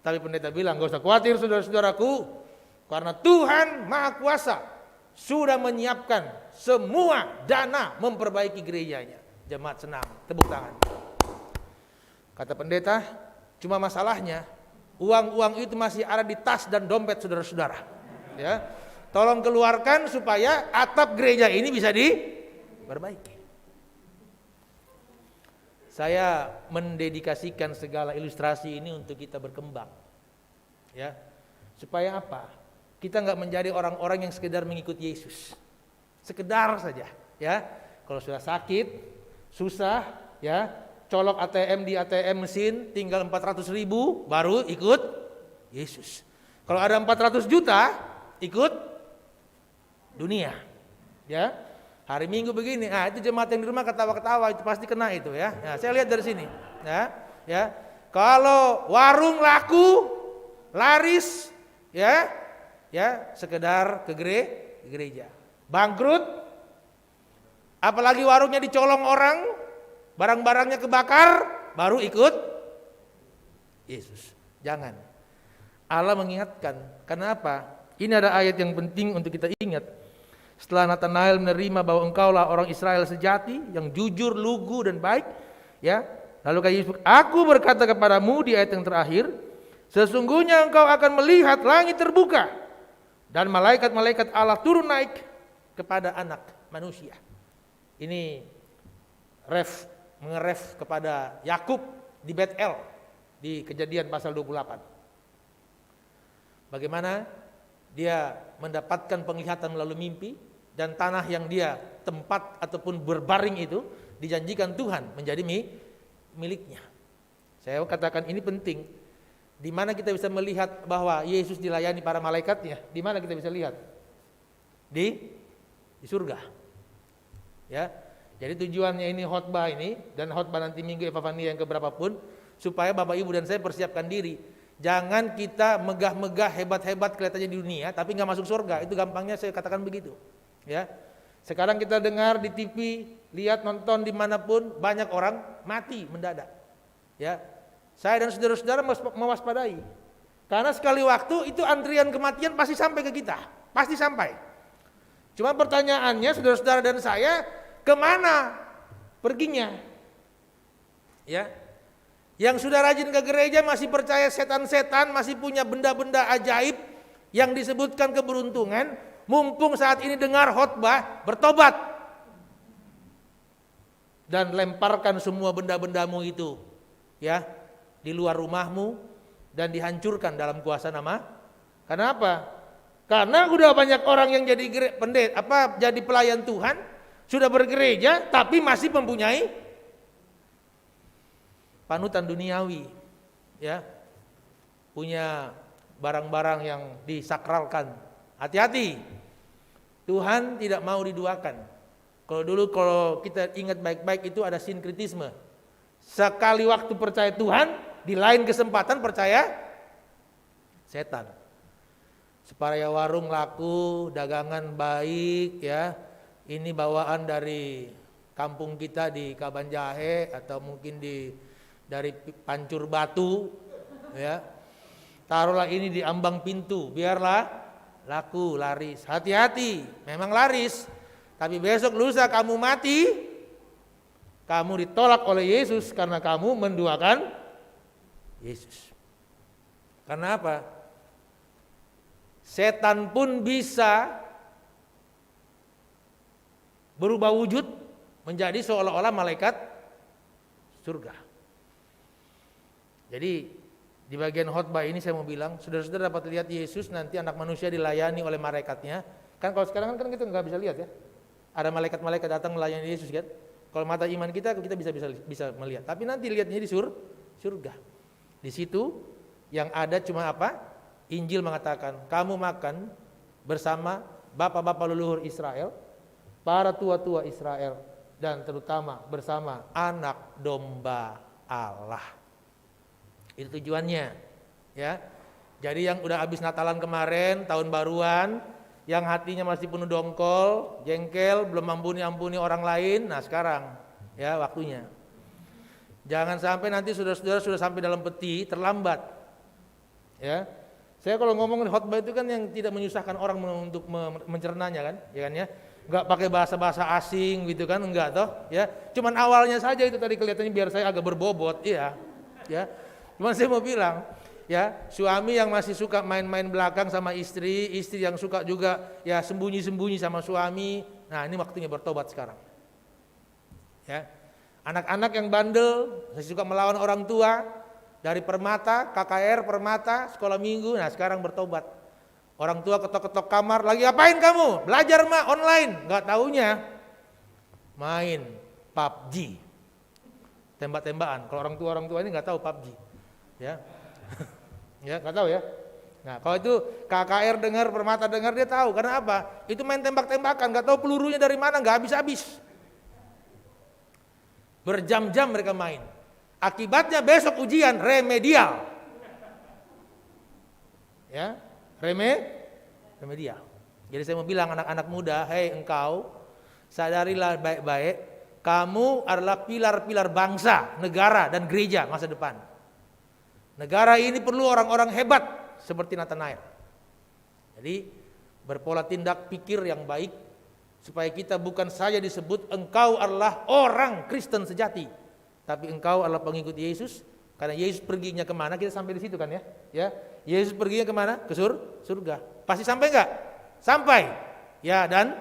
Tapi pendeta bilang, gak usah khawatir saudara-saudaraku, karena Tuhan Maha Kuasa sudah menyiapkan semua dana memperbaiki gerejanya. Jemaat senang, tepuk tangan. Kata pendeta, cuma masalahnya uang-uang itu masih ada di tas dan dompet saudara-saudara. Ya, tolong keluarkan supaya atap gereja ini bisa diperbaiki. Saya mendedikasikan segala ilustrasi ini untuk kita berkembang. Ya, supaya apa? Kita nggak menjadi orang-orang yang sekedar mengikuti Yesus. Sekedar saja. Ya, kalau sudah sakit, susah, ya, colok ATM di ATM mesin tinggal 400.000 baru ikut Yesus. Kalau ada 400 juta ikut dunia. Ya. Hari Minggu begini, itu jemaat yang di rumah ketawa-ketawa itu pasti kena itu ya. Nah, saya lihat dari sini, ya. Kalau warung laku, laris, ya, sekedar ke gereja. Bangkrut, Apalagi warungnya dicolong orang, barang-barangnya kebakar, baru ikut Yesus. Jangan. Allah mengingatkan. Kenapa? Ini ada ayat yang penting untuk kita ingat. Setelah Nathanael menerima bahwa engkaulah orang Israel sejati, yang jujur, lugu dan baik, ya. Lalu kata Yesus, aku berkata kepadamu di ayat yang terakhir, sesungguhnya engkau akan melihat langit terbuka dan malaikat-malaikat Allah turun naik kepada anak manusia. Ini mengeref kepada Yakub di Betel di Kejadian pasal 28. Bagaimana dia mendapatkan penglihatan melalui mimpi, dan tanah yang dia tempat ataupun berbaring itu dijanjikan Tuhan menjadi miliknya. Saya katakan ini penting. Di mana kita bisa melihat bahwa Yesus dilayani para malaikatnya? Di mana kita bisa lihat? Di surga. Ya. Jadi tujuannya ini khotbah ini, dan khotbah nanti minggu Epifania yang keberapa pun, supaya Bapak Ibu dan saya persiapkan diri. Jangan kita megah-megah hebat-hebat kelihatannya di dunia tapi nggak masuk surga. Itu gampangnya saya katakan begitu. Ya. Sekarang kita dengar di TV, lihat nonton dimanapun, banyak orang mati mendadak. Ya. Saya dan saudara-saudara mewaspadai. Karena sekali waktu itu antrian kematian pasti sampai ke kita. Pasti sampai. Cuma pertanyaannya saudara-saudara dan saya, kemana perginya? Ya. Yang sudah rajin ke gereja masih percaya setan-setan, masih punya benda-benda ajaib yang disebutkan keberuntungan, mumpung saat ini dengar khotbah, bertobat. Dan lemparkan semua benda-bendamu itu, ya, di luar rumahmu dan dihancurkan dalam kuasa nama. Kenapa? Karena udah banyak orang yang jadi jadi pelayan Tuhan, sudah bergereja tapi masih mempunyai panutan duniawi, ya, punya barang-barang yang disakralkan. Hati-hati, Tuhan tidak mau diduakan. Kalau kita ingat baik-baik itu ada sinkritisme. Sekali waktu percaya Tuhan, di lain kesempatan percaya setan. Supaya warung laku, dagangan baik, ya. Ini bawaan dari kampung kita di Kabanjahe atau mungkin dari Pancur Batu, ya. Taruhlah ini di ambang pintu, biarlah laku, laris. Hati-hati, memang laris, tapi besok lusa kamu mati, kamu ditolak oleh Yesus karena kamu menduakan Yesus. Karena apa? Setan pun bisa berubah wujud menjadi seolah-olah malaikat surga. Jadi di bagian khotbah ini saya mau bilang, saudara-saudara dapat lihat Yesus nanti anak manusia dilayani oleh malaikatnya. Kan kalau sekarang kan kita nggak bisa lihat, ya. Ada malaikat-malaikat datang melayani Yesus, kan. Kalau mata iman kita bisa melihat. Tapi nanti lihatnya di surga. Di situ yang ada cuma apa? Injil mengatakan, kamu makan bersama bapak-bapak leluhur Israel, para tua-tua Israel, dan terutama bersama anak domba Allah. Itu tujuannya, ya. Jadi yang udah habis Natalan kemarin, tahun baruan, yang hatinya masih penuh dongkol, jengkel, belum ampuni orang lain, nah sekarang, ya, waktunya. Jangan sampai nanti saudara-saudara sudah sampai dalam peti, terlambat. Ya. Saya kalau ngomong khotbah itu kan yang tidak menyusahkan orang untuk mencernanya, kan, ya kan, ya. Enggak pakai bahasa-bahasa asing gitu kan, enggak toh, ya. Cuman awalnya saja itu tadi kelihatannya biar saya agak berbobot, iya. Ya. Cuman saya mau bilang, ya, suami yang masih suka main-main belakang sama istri yang suka juga ya sembunyi-sembunyi sama suami, nah ini waktunya bertobat sekarang. Ya. Anak-anak yang bandel, masih suka melawan orang tua, dari Permata, KKR Permata, sekolah minggu, nah sekarang bertobat. Orang tua ketok-ketok kamar, lagi apain kamu? Belajar mah online, nggak taunya main PUBG, tembak-tembakan. Kalau orang tua ini nggak tahu PUBG, ya, ya nggak tahu, ya. Nah kalau itu KKR dengar, Permata dengar, dia tahu. Karena apa? Itu main tembak-tembakan, nggak tahu pelurunya dari mana, nggak habis-habis. Berjam-jam mereka main. Akibatnya besok ujian remedial, ya. Remedial. Jadi saya mau bilang anak-anak muda, hei engkau, sadarilah baik-baik, kamu adalah pilar-pilar bangsa, negara, dan gereja masa depan. Negara ini perlu orang-orang hebat seperti Nathanael. Jadi berpola tindak pikir yang baik, supaya kita bukan saja disebut engkau adalah orang Kristen sejati, tapi engkau adalah pengikut Yesus. Karena Yesus perginya kemana, kita sampai di situ kan ya. Yesus perginya kemana? Ke surga. Pasti sampai enggak? Sampai. Ya dan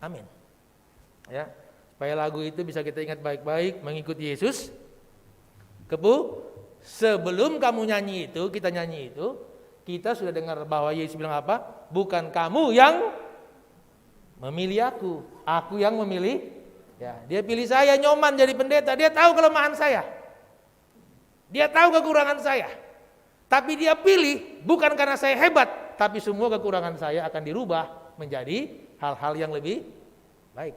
amin. Ya, supaya lagu itu bisa kita ingat baik-baik, mengikut Yesus. Sebelum kamu nyanyi itu, kita nyanyi itu, kita sudah dengar bahwa Yesus bilang apa? Bukan kamu yang memilih aku yang memilih. Ya, dia pilih saya Nyoman jadi pendeta. Dia tahu kelemahan saya. Dia tahu kekurangan saya. Tapi dia pilih bukan karena saya hebat, tapi semua kekurangan saya akan dirubah menjadi hal-hal yang lebih baik.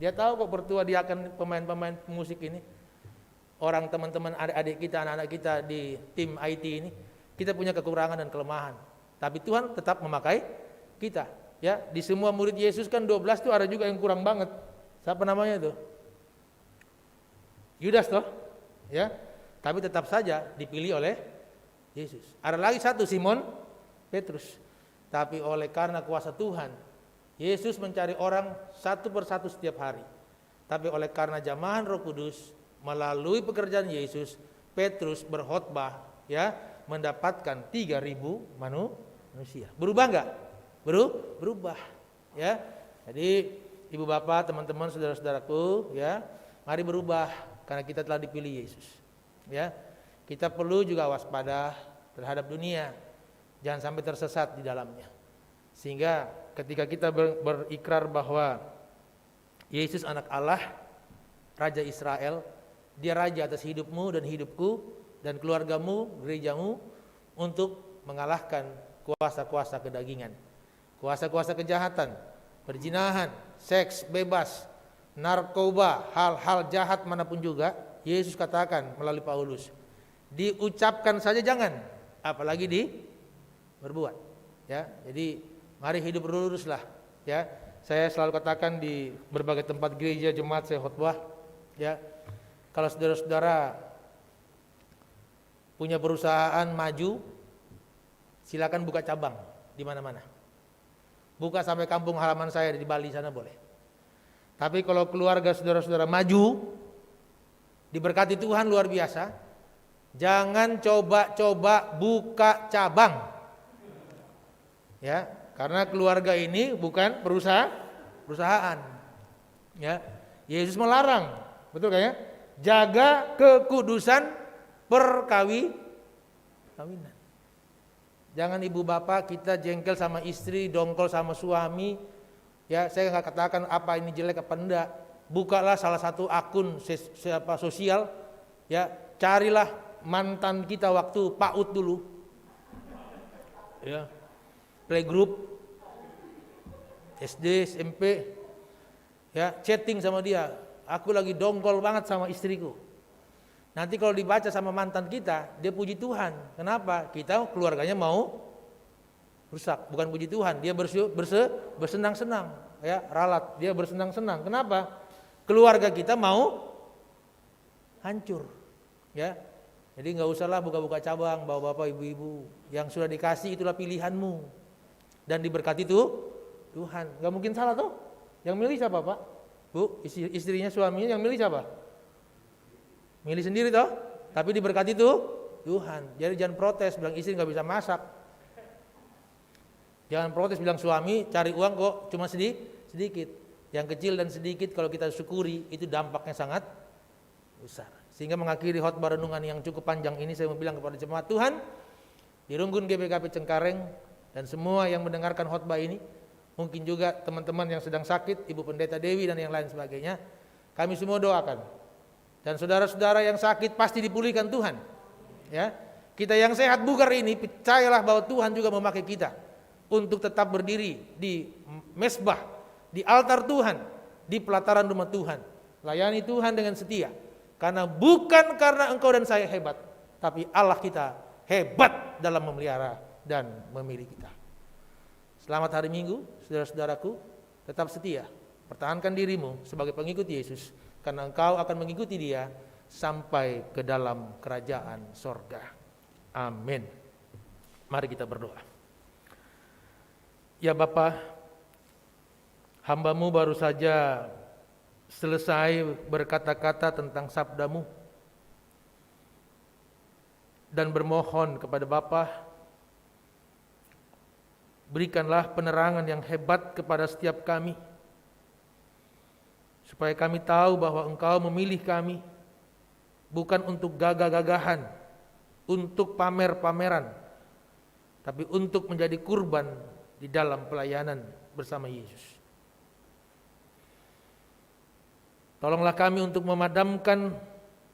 Dia tahu kok pertua dia akan pemain-pemain musik ini. Orang teman-teman adik-adik kita, anak-anak kita di tim IT ini, kita punya kekurangan dan kelemahan. Tapi Tuhan tetap memakai kita. Ya, di semua murid Yesus kan 12 tuh ada juga yang kurang banget. Siapa namanya tuh? Yudas toh? Ya. Tapi tetap saja dipilih oleh Yesus. Ada lagi satu, Simon Petrus. Tapi oleh karena kuasa Tuhan, Yesus mencari orang satu persatu setiap hari. Tapi oleh karena jamahan Roh Kudus, melalui pekerjaan Yesus, Petrus berkhotbah, ya, mendapatkan 3.000 manusia. Berubah enggak? Berubah. Ya. Jadi ibu bapak, teman-teman, saudara-saudaraku, ya, mari berubah karena kita telah dipilih Yesus. Ya, kita perlu juga waspada terhadap dunia, jangan sampai tersesat di dalamnya. Sehingga ketika kita berikrar bahwa Yesus anak Allah, Raja Israel, dia raja atas hidupmu dan hidupku dan keluargamu, gerejamu, untuk mengalahkan kuasa-kuasa kedagingan, kuasa-kuasa kejahatan, perzinahan, seks bebas, narkoba, hal-hal jahat manapun juga. Yesus katakan melalui Paulus, diucapkan saja jangan, apalagi berbuat. Ya, jadi mari hidup luruslah. Ya, saya selalu katakan di berbagai tempat gereja jemaat saya khotbah. Ya, kalau saudara-saudara punya perusahaan maju, silakan buka cabang di mana-mana. Buka sampai kampung halaman saya di Bali sana boleh. Tapi kalau keluarga saudara-saudara maju, diberkati Tuhan luar biasa, jangan coba-coba buka cabang. Ya, karena keluarga ini bukan perusahaan. Ya, Yesus melarang, betul kan ya? Jaga kekudusan perkawinan. Jangan ibu bapak kita jengkel sama istri, dongkol sama suami. Ya, saya nggak katakan apa ini jelek apa enggak. Bukalah salah satu akun sosial, ya, carilah mantan kita waktu PAUD dulu, ya, playgroup, SD, SMP, ya, chatting sama dia, aku lagi dongkol banget sama istriku. Nanti kalau dibaca sama mantan kita, dia puji Tuhan. Kenapa? Kita keluarganya mau rusak, bukan puji Tuhan. Dia bersenang-senang, ya, ralat, dia bersenang-senang. Kenapa? Keluarga kita mau hancur, ya. Jadi nggak usahlah buka-buka cabang, bapak-bapak, ibu-ibu, yang sudah dikasih itulah pilihanmu dan diberkati tuh Tuhan. Nggak mungkin salah tuh. Yang milih siapa, Pak? Bu, istrinya, suaminya, yang milih siapa? Milih sendiri toh, tapi diberkati tuh Tuhan. Jadi jangan protes bilang istri nggak bisa masak. Jangan protes bilang suami cari uang kok cuma sedikit. Yang kecil dan sedikit kalau kita syukuri itu dampaknya sangat besar. Sehingga mengakhiri khotbah renungan yang cukup panjang ini, saya mau bilang kepada jemaat Tuhan di Runggun GPKP Cengkareng dan semua yang mendengarkan khotbah ini, mungkin juga teman-teman yang sedang sakit, Ibu Pendeta Dewi dan yang lain sebagainya, kami semua doakan. Dan saudara-saudara yang sakit pasti dipulihkan Tuhan. Ya, kita yang sehat bugar ini percayalah bahwa Tuhan juga memakai kita untuk tetap berdiri di mesbah, di altar Tuhan, di pelataran rumah Tuhan. Layani Tuhan dengan setia. Karena bukan karena engkau dan saya hebat, tapi Allah kita hebat dalam memelihara dan memilih kita. Selamat hari Minggu, saudara-saudaraku. Tetap setia Pertahankan dirimu sebagai pengikut Yesus, karena engkau akan mengikuti Dia sampai ke dalam kerajaan sorga. Amin. Mari kita berdoa. Ya Bapa, hamba-Mu baru saja selesai berkata-kata tentang sabda-Mu dan bermohon kepada Bapa, berikanlah penerangan yang hebat kepada setiap kami, supaya kami tahu bahwa Engkau memilih kami bukan untuk gagah-gagahan, untuk pamer-pameran, tapi untuk menjadi kurban di dalam pelayanan bersama Yesus. Tolonglah kami untuk memadamkan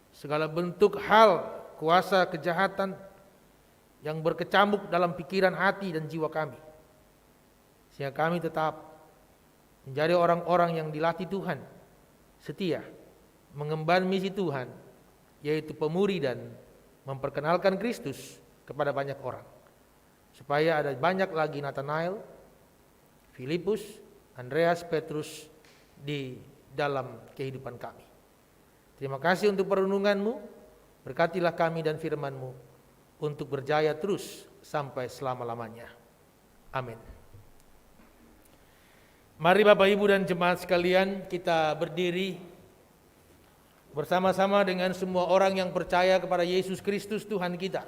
segala bentuk hal kuasa kejahatan yang berkecamuk dalam pikiran, hati, dan jiwa kami, sehingga kami tetap menjadi orang-orang yang dilatih Tuhan, setia, mengemban misi Tuhan, yaitu pemuridan, memperkenalkan Kristus kepada banyak orang, supaya ada banyak lagi Nathanael, Filipus, Andreas, Petrus di dalam kehidupan kami. Terima kasih untuk perlindungan-Mu, berkatilah kami dan firman-Mu untuk berjaya terus sampai selama-lamanya. Amin. Mari Bapak Ibu dan jemaat sekalian, kita berdiri bersama-sama dengan semua orang yang percaya kepada Yesus Kristus Tuhan kita.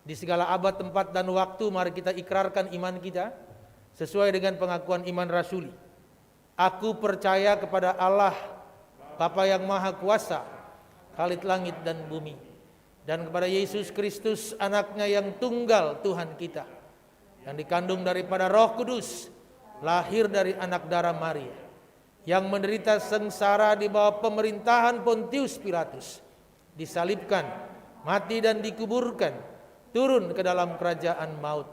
Di segala abad, tempat, dan waktu, mari kita ikrarkan iman kita sesuai dengan pengakuan iman rasuli. Aku percaya kepada Allah, Bapa yang Maha Kuasa, Khalid langit dan bumi, dan kepada Yesus Kristus, anaknya yang tunggal Tuhan kita, yang dikandung daripada Roh Kudus, lahir dari anak darah Maria, yang menderita sengsara di bawah pemerintahan Pontius Pilatus, disalibkan, mati dan dikuburkan, turun ke dalam kerajaan maut.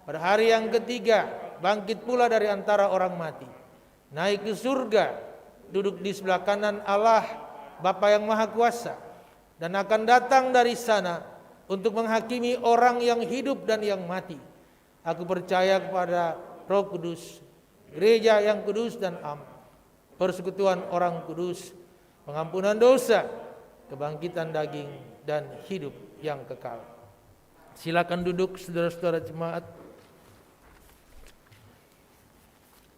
Pada hari yang ketiga, bangkit pula dari antara orang mati, naik ke surga, duduk di sebelah kanan Allah, Bapa yang Maha Kuasa, dan akan datang dari sana untuk menghakimi orang yang hidup dan yang mati. Aku percaya kepada Roh Kudus, gereja yang kudus dan am, persekutuan orang kudus, pengampunan dosa, kebangkitan daging, dan hidup yang kekal. Silakan duduk saudara-saudara jemaat.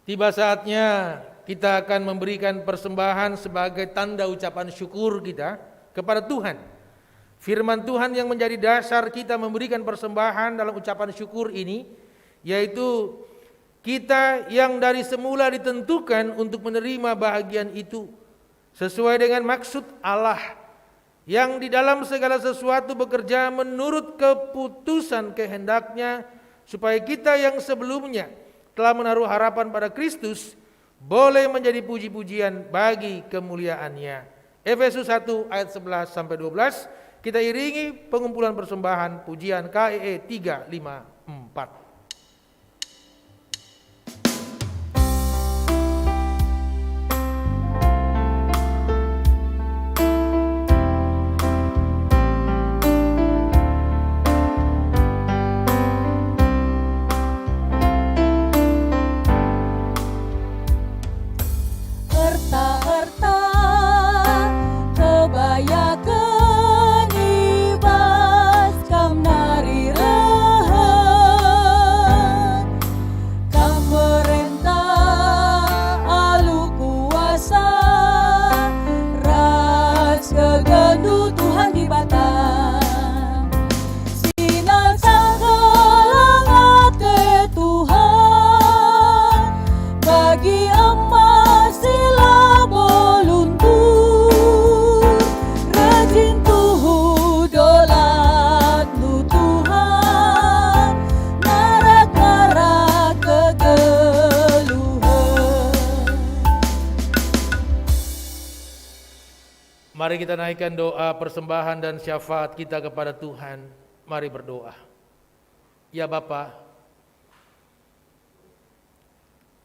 Tiba saatnya kita akan memberikan persembahan sebagai tanda ucapan syukur kita kepada Tuhan. Firman Tuhan yang menjadi dasar kita memberikan persembahan dalam ucapan syukur ini, yaitu kita yang dari semula ditentukan untuk menerima bahagian itu sesuai dengan maksud Allah yang di dalam segala sesuatu bekerja menurut keputusan kehendaknya, supaya kita yang sebelumnya telah menaruh harapan pada Kristus boleh menjadi puji-pujian bagi kemuliaannya. Efesus 1 ayat 11 sampai 12. Kita iringi pengumpulan persembahan pujian KEE 354. Mari kita naikkan doa persembahan dan syafaat kita kepada Tuhan. Mari berdoa. Ya Bapa,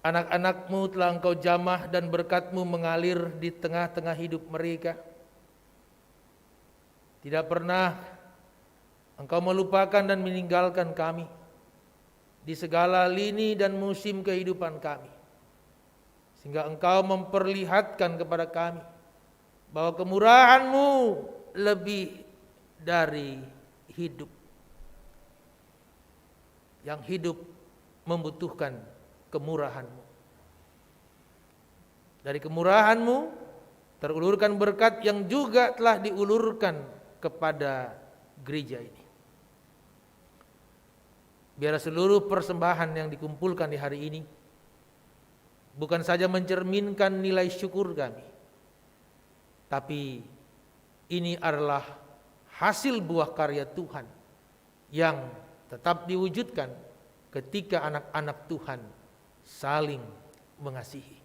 anak-anak-Mu telah Engkau jamah dan berkat-Mu mengalir di tengah-tengah hidup mereka. Tidak pernah Engkau melupakan dan meninggalkan kami di segala lini dan musim kehidupan kami. sehingga Engkau memperlihatkan kepada kami bahwa kemurahan-Mu lebih dari hidup. Yang hidup membutuhkan kemurahan-Mu. Dari kemurahan-Mu terulurkan berkat yang juga telah diulurkan kepada gereja ini. Biar seluruh persembahan yang dikumpulkan di hari ini bukan saja mencerminkan nilai syukur kami, tapi ini adalah hasil buah karya Tuhan yang tetap diwujudkan ketika anak-anak Tuhan saling mengasihi.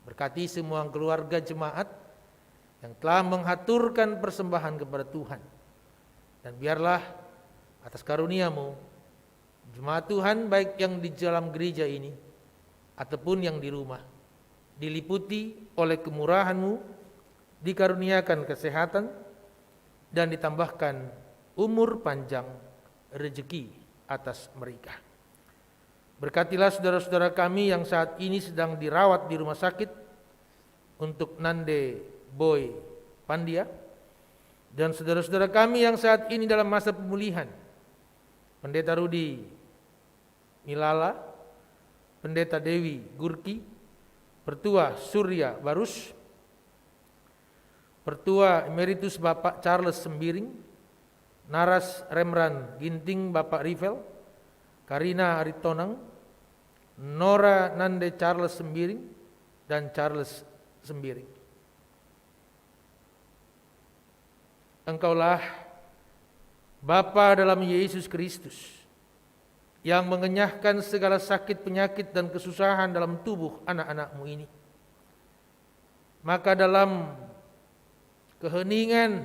Berkati semua keluarga jemaat yang telah menghaturkan persembahan kepada Tuhan. Dan biarlah atas karunia-Mu, jemaat Tuhan baik yang di dalam gereja ini ataupun yang di rumah, diliputi oleh kemurahan-Mu, dikaruniakan kesehatan, dan ditambahkan umur panjang rezeki atas mereka. Berkatilah saudara-saudara kami yang saat ini sedang dirawat di rumah sakit untuk Nande Boy Pandia, dan saudara-saudara kami yang saat ini dalam masa pemulihan, Pendeta Rudi Milala, Pendeta Dewi Gurki, Pertua Surya Barus, Pertua Emeritus Bapak Charles Sembiring, Naras Remran Ginting Bapak Rivel, Karina Aritonang, Nora Nande Charles Sembiring, dan Charles Sembiring. Engkaulah Bapa dalam Yesus Kristus yang mengenyahkan segala sakit, penyakit, dan kesusahan dalam tubuh anak-anak-Mu ini. Maka dalam keheningan,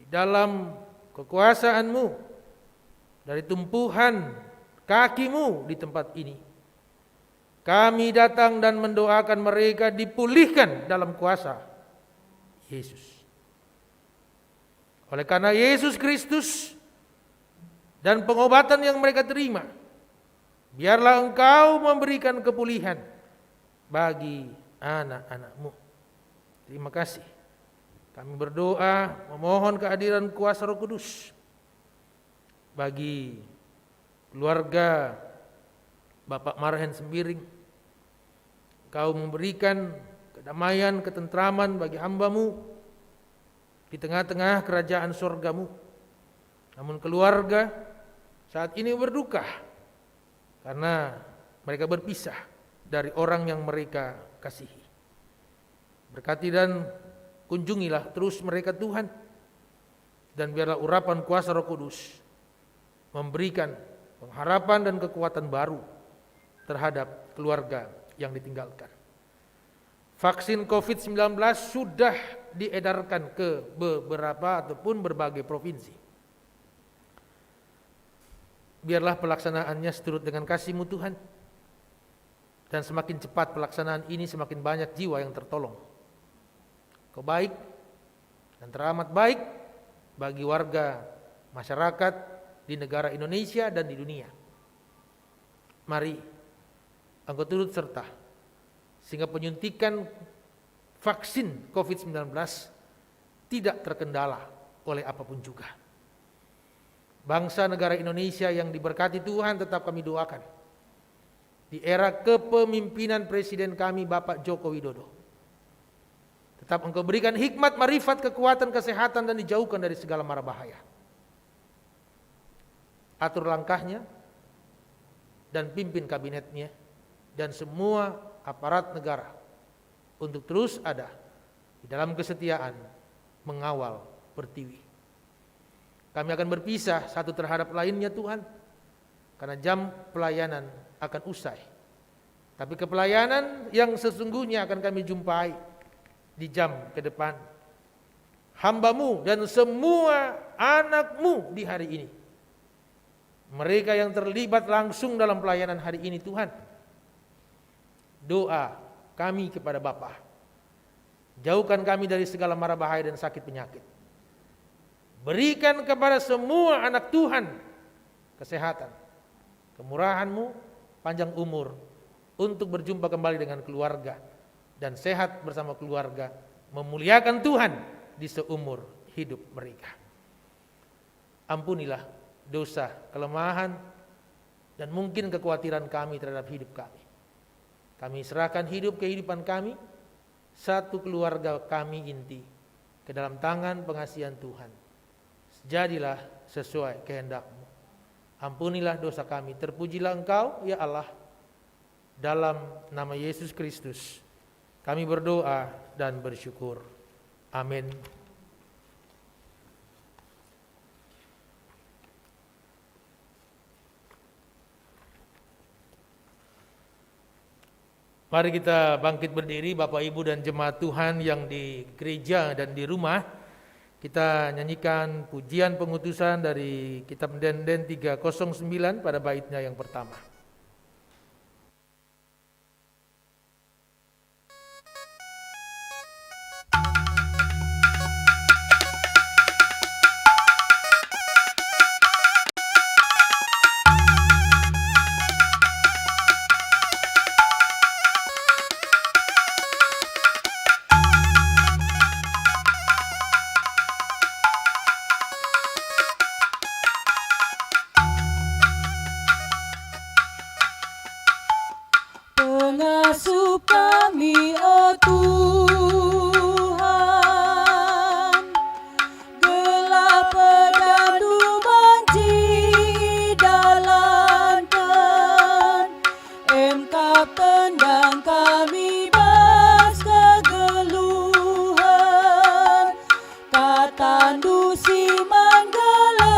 di dalam kekuasaan-Mu, dari tumpuhan kaki-Mu di tempat ini, kami datang dan mendoakan mereka dipulihkan dalam kuasa Yesus. Oleh karena Yesus Kristus dan pengobatan yang mereka terima, biarlah Engkau memberikan kepulihan bagi anak-anak-Mu. Terima kasih. Kami berdoa memohon kehadiran kuasa Roh Kudus bagi keluarga Bapak Marhen Sembiring. Engkau memberikan kedamaian, ketentraman bagi hamba-Mu di tengah-tengah kerajaan surga-Mu. Namun keluarga saat ini berduka karena mereka berpisah dari orang yang mereka kasihi. Berkati dan kunjungilah terus mereka Tuhan, dan biarlah urapan kuasa Roh Kudus memberikan pengharapan dan kekuatan baru terhadap keluarga yang ditinggalkan. Vaksin COVID-19 sudah diedarkan ke beberapa ataupun berbagai provinsi. Biarlah pelaksanaannya seturut dengan kasih-Mu Tuhan, dan semakin cepat pelaksanaan ini semakin banyak jiwa yang tertolong. Kau baik dan teramat baik bagi warga masyarakat di negara Indonesia dan di dunia. Mari Engkau turut serta sehingga penyuntikan vaksin COVID-19 tidak terkendala oleh apapun juga. Bangsa negara Indonesia yang diberkati Tuhan tetap kami doakan di era kepemimpinan Presiden kami Bapak Joko Widodo. Tetap Engkau berikan hikmat, marifat, kekuatan, kesehatan, dan dijauhkan dari segala mara bahaya. Atur langkahnya dan pimpin kabinetnya dan semua aparat negara untuk terus ada di dalam kesetiaan mengawal Pertiwi. Kami akan berpisah satu terhadap lainnya Tuhan, karena jam pelayanan akan usai. Tapi kepelayanan yang sesungguhnya akan kami jumpai di jam ke depan. Hamba-Mu dan semua anak-Mu di hari ini, mereka yang terlibat langsung dalam pelayanan hari ini Tuhan, doa kami kepada Bapa, jauhkan kami dari segala mara bahaya dan sakit penyakit. Berikan kepada semua anak Tuhan kesehatan, kemurahan-Mu, panjang umur, untuk berjumpa kembali dengan keluarga dan sehat bersama keluarga, memuliakan Tuhan di seumur hidup mereka. Ampunilah dosa, kelemahan, dan mungkin kekhawatiran kami terhadap hidup kami. Kami serahkan kehidupan kami, satu keluarga kami inti, ke dalam tangan pengasihan Tuhan. Jadilah sesuai kehendak-Mu. Ampunilah dosa kami. Terpujilah Engkau, ya Allah. Dalam nama Yesus Kristus, kami berdoa dan bersyukur. Amin. Mari kita bangkit berdiri, Bapak Ibu dan jemaat Tuhan yang di gereja dan di rumah. Kita nyanyikan pujian pengutusan dari kitab Den-Den 309 pada baitnya yang pertama. Pengasuh kami, oh Tuhan, gelap pedandu banci dalankan, Engkau tendang kami bas kegeluhan, katandu siman geleman,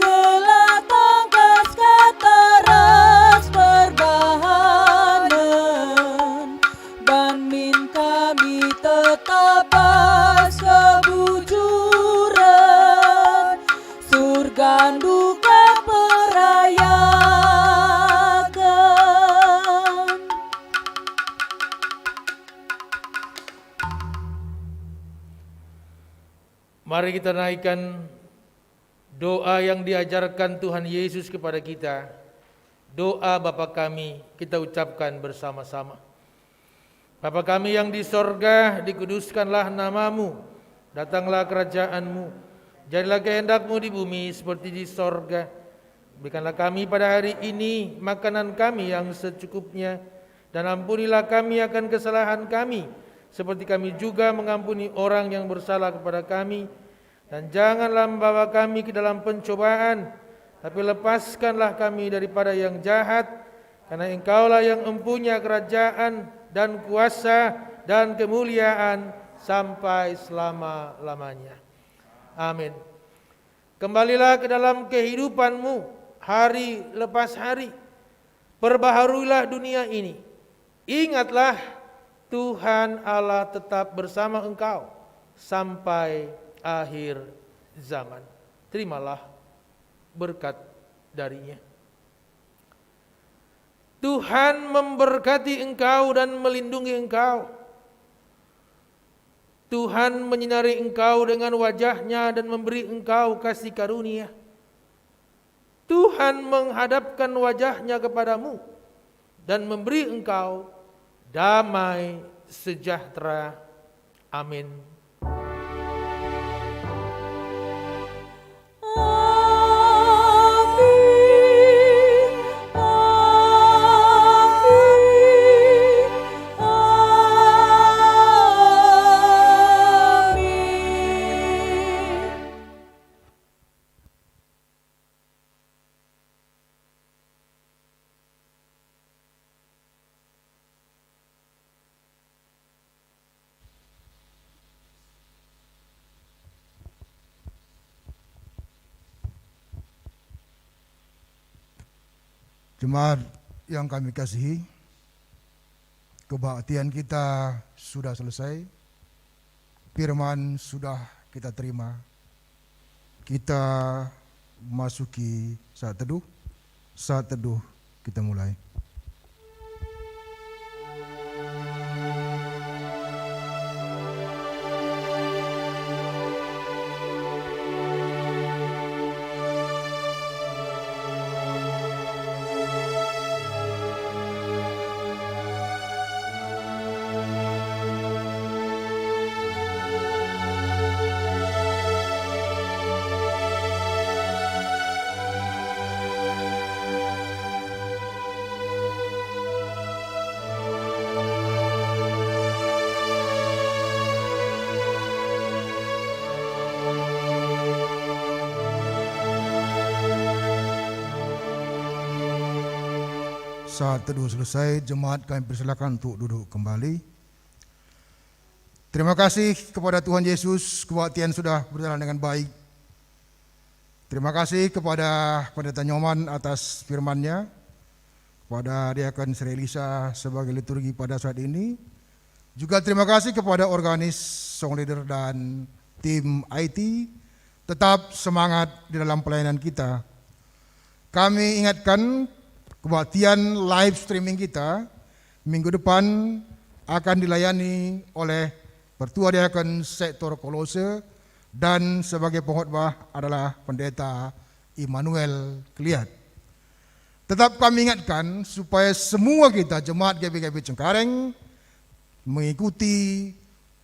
gelap tangkas kataras perbahanan, ban min kami tetap bas kebujuran, surga duka perayakan. Mari kita naikkan doa yang diajarkan Tuhan Yesus kepada kita. Doa Bapa kami kita ucapkan bersama-sama. Bapa kami yang di sorga, dikuduskanlah namamu, datanglah kerajaan-Mu, jadilah kehendak-Mu di bumi seperti di sorga. Berikanlah kami pada hari ini makanan kami yang secukupnya, dan ampunilah kami akan kesalahan kami, seperti kami juga mengampuni orang yang bersalah kepada kami. Dan janganlah membawa kami ke dalam pencobaan, tapi lepaskanlah kami daripada yang jahat, karena Engkaulah yang mempunyai kerajaan dan kuasa dan kemuliaan sampai selama-lamanya. Amin. Kembalilah ke dalam kehidupan-Mu hari lepas hari. Perbaharuilah dunia ini. Ingatlah Tuhan Allah tetap bersama engkau sampai akhir zaman. Terimalah berkat darinya. Tuhan memberkati engkau dan melindungi engkau. Tuhan menyinari engkau dengan wajah-Nya dan memberi engkau kasih karunia. Tuhan menghadapkan wajah-Nya kepadamu dan memberi engkau damai sejahtera. Amin. Jemaat yang kami kasihi, kebaktian kita sudah selesai, firman sudah kita terima. Kita masuki saat teduh kita mulai. Saat teduh selesai, jemaat kami persilakan untuk duduk kembali. Terima kasih kepada Tuhan Yesus, kebaktian sudah berjalan dengan baik. Terima kasih kepada Pendeta Nyoman atas firman-Nya, kepada Diakon Sri Elisa sebagai liturgi pada saat ini. Juga terima kasih kepada organis, song leader dan tim IT. Tetap semangat di dalam pelayanan kita. Kami ingatkan kebaktian live streaming kita minggu depan akan dilayani oleh Pertua Diakon Sektor Kolose dan sebagai pengkhotbah adalah Pendeta Immanuel Kliat. Tetap kami ingatkan supaya semua kita jemaat GBKP Cengkareng mengikuti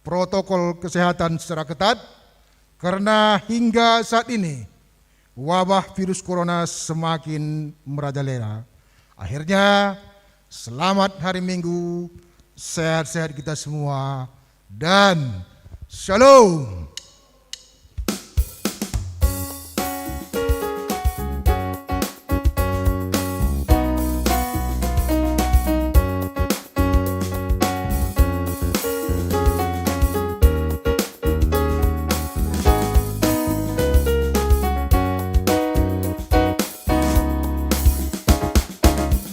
protokol kesehatan secara ketat karena hingga saat ini wabah virus corona semakin merajalela. Akhirnya, selamat hari Minggu, sehat-sehat kita semua, dan shalom.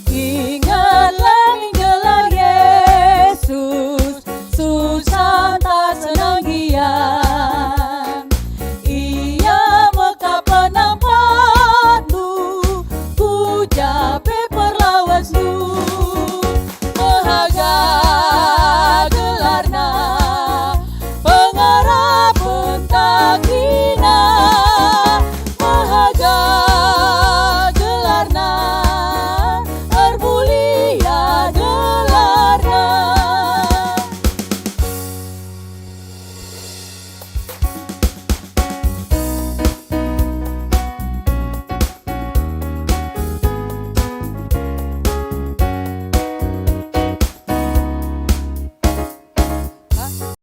Ingatlah mengelar Yesus, susah